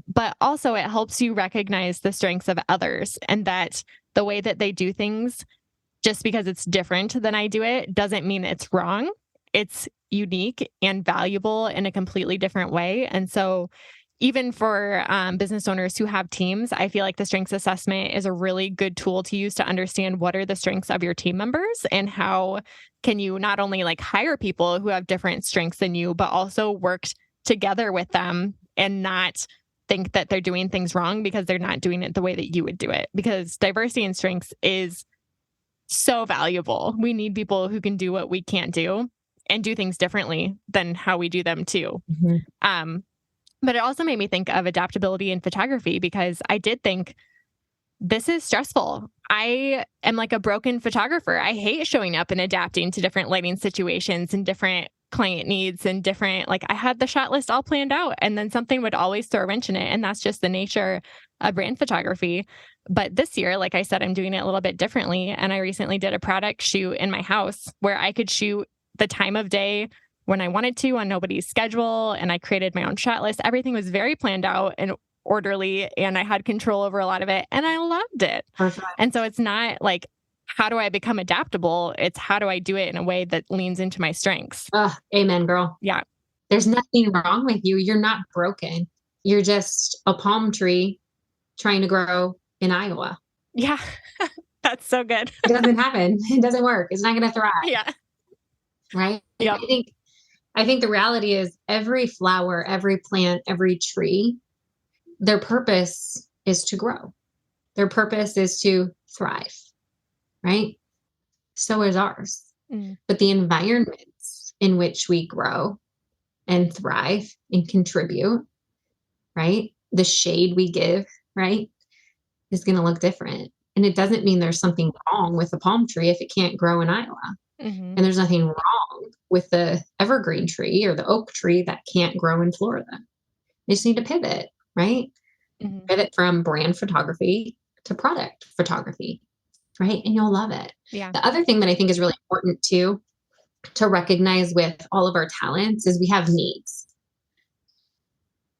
Speaker 1: but also it helps you recognize the strengths of others and that the way that they do things, just because it's different than I do it, doesn't mean it's wrong. It's unique and valuable in a completely different way. And so even for business owners who have teams, I feel like the strengths assessment is a really good tool to use to understand what are the strengths of your team members and how can you not only like hire people who have different strengths than you, but also work together with them and not think that they're doing things wrong because they're not doing it the way that you would do it. Because diversity in strengths is so valuable. We need people who can do what we can't do and do things differently than how we do them too. But it also made me think of adaptability in photography because I did think this is stressful. I am like a broken photographer. I hate showing up and adapting to different lighting situations and different client needs and different, like I had the shot list all planned out and then something would always throw a wrench in it. And that's just the nature of brand photography. But this year, like I said, I'm doing it a little bit differently. And I recently did a product shoot in my house where I could shoot the time of day when I wanted to on nobody's schedule. And I created my own shot list. Everything was very planned out and orderly, and I had control over a lot of it. And I loved it.
Speaker 2: Perfect.
Speaker 1: And so it's not like, how do I become adaptable? It's how do I do it in a way that leans into my strengths?
Speaker 2: Amen, girl.
Speaker 1: Yeah.
Speaker 2: There's nothing wrong with you. You're not broken. You're just a palm tree trying to grow in Iowa.
Speaker 1: Yeah. That's so good.
Speaker 2: It doesn't happen. It doesn't work. It's not going to thrive.
Speaker 1: Yeah.
Speaker 2: Right.
Speaker 1: Yep.
Speaker 2: I think the reality is every flower, every plant, every tree, their purpose is to grow. Their purpose is to thrive. Right. So is ours. But the environments in which we grow and thrive and contribute, right? The shade we give, right, is going to look different. And it doesn't mean there's something wrong with the palm tree if it can't grow in Iowa. And there's nothing wrong with the evergreen tree or the oak tree that can't grow in Florida. You just need to pivot, right? Pivot from brand photography to product photography, right? And you'll love it.
Speaker 1: Yeah.
Speaker 2: The other thing that I think is really important too, to recognize with all of our talents is we have needs,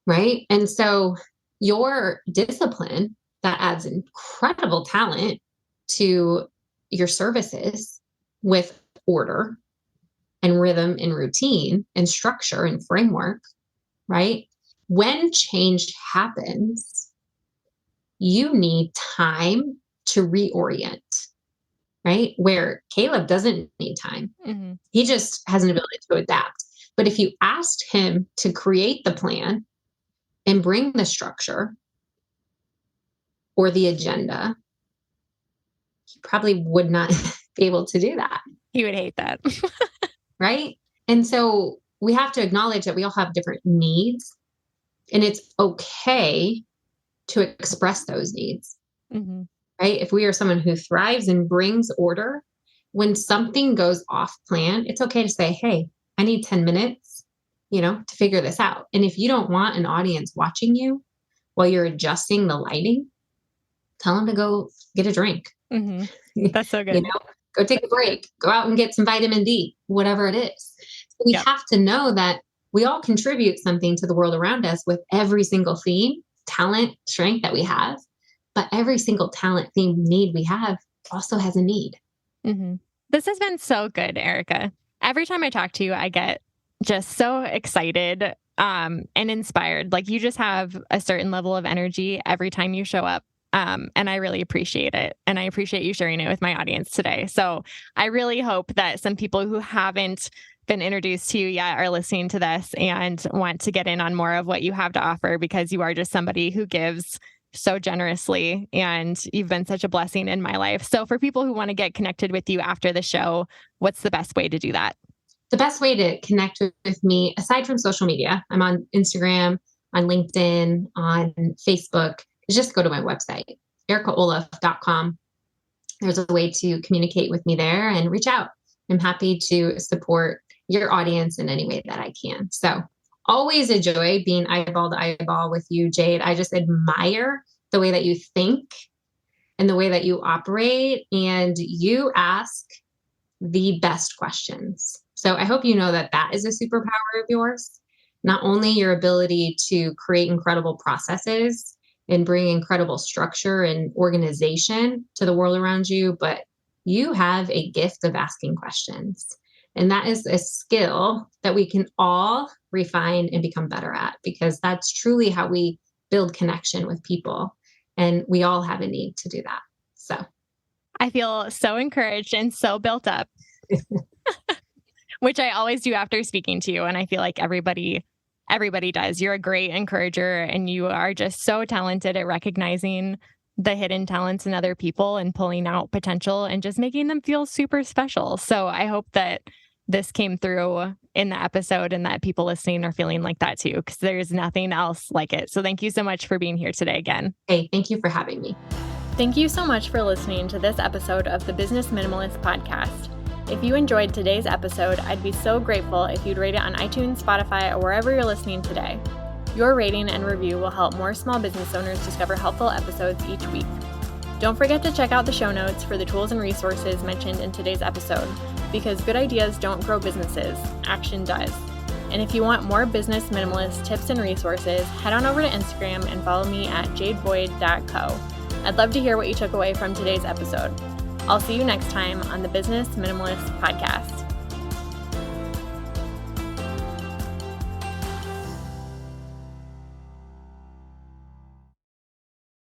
Speaker 2: right? And so your discipline that adds incredible talent to your services with order and rhythm and routine and structure and framework, right? When change happens, you need time to reorient, right? Where Caleb doesn't need time. He just has an ability to adapt. But if you asked him to create the plan and bring the structure or the agenda, he probably would not be able to do that.
Speaker 1: He would hate that.
Speaker 2: Right? And so we have to acknowledge that we all have different needs, and it's okay to express those needs. Right? If we are someone who thrives and brings order, when something goes off plan, it's okay to say, hey, I need 10 minutes, to figure this out. And if you don't want an audience watching you while you're adjusting the lighting, tell them to go get a drink.
Speaker 1: That's so good.
Speaker 2: Go take a break, go out and get some vitamin D, whatever it is. So we have to know that we all contribute something to the world around us with every single theme, talent, strength that we have. But every single talent, theme, need we have also has a need.
Speaker 1: This has been so good, Arica. Every time I talk to you, I get just so excited and inspired. Like you just have a certain level of energy every time you show up. And I really appreciate it. And I appreciate you sharing it with my audience today. So I really hope that some people who haven't been introduced to you yet are listening to this and want to get in on more of what you have to offer, because you are just somebody who gives so generously and you've been such a blessing in my life. So for people who want to get connected with you after the show, what's the best way to do that?
Speaker 2: The best way to connect with me, aside from social media, I'm on Instagram, on LinkedIn, on Facebook, is just go to my website, aricaohloff.com. There's a way to communicate with me there and reach out. I'm happy to support your audience in any way that I can. So always a joy being eyeball to eyeball with you, Jade. I just admire the way that you think and the way that you operate, and you ask the best questions. So I hope you know that that is a superpower of yours. Not only your ability to create incredible processes and bring incredible structure and organization to the world around you, but you have a gift of asking questions. And that is a skill that we can all refine and become better at, because that's truly how we build connection with people. And we all have a need to do that. So
Speaker 1: I feel so encouraged and so built up, which I always do after speaking to you. And I feel like everybody does. You're a great encourager, and you are just so talented at recognizing the hidden talents in other people and pulling out potential and just making them feel super special. So I hope that this came through in the episode and that people listening are feeling like that too, because there's nothing else like it. So thank you so much for being here today again.
Speaker 2: Hey, thank you for having me.
Speaker 1: Thank you so much for listening to this episode of the Business Minimalist Podcast. If you enjoyed today's episode, I'd be so grateful if you'd rate it on iTunes, Spotify, or wherever you're listening today. Your rating and review will help more small business owners discover helpful episodes each week. Don't forget to check out the show notes for the tools and resources mentioned in today's episode, because good ideas don't grow businesses, action does. And if you want more business minimalist tips and resources, head on over to Instagram and follow me at jadeboyd.co. I'd love to hear what you took away from today's episode. I'll see you next time on the Business Minimalist Podcast.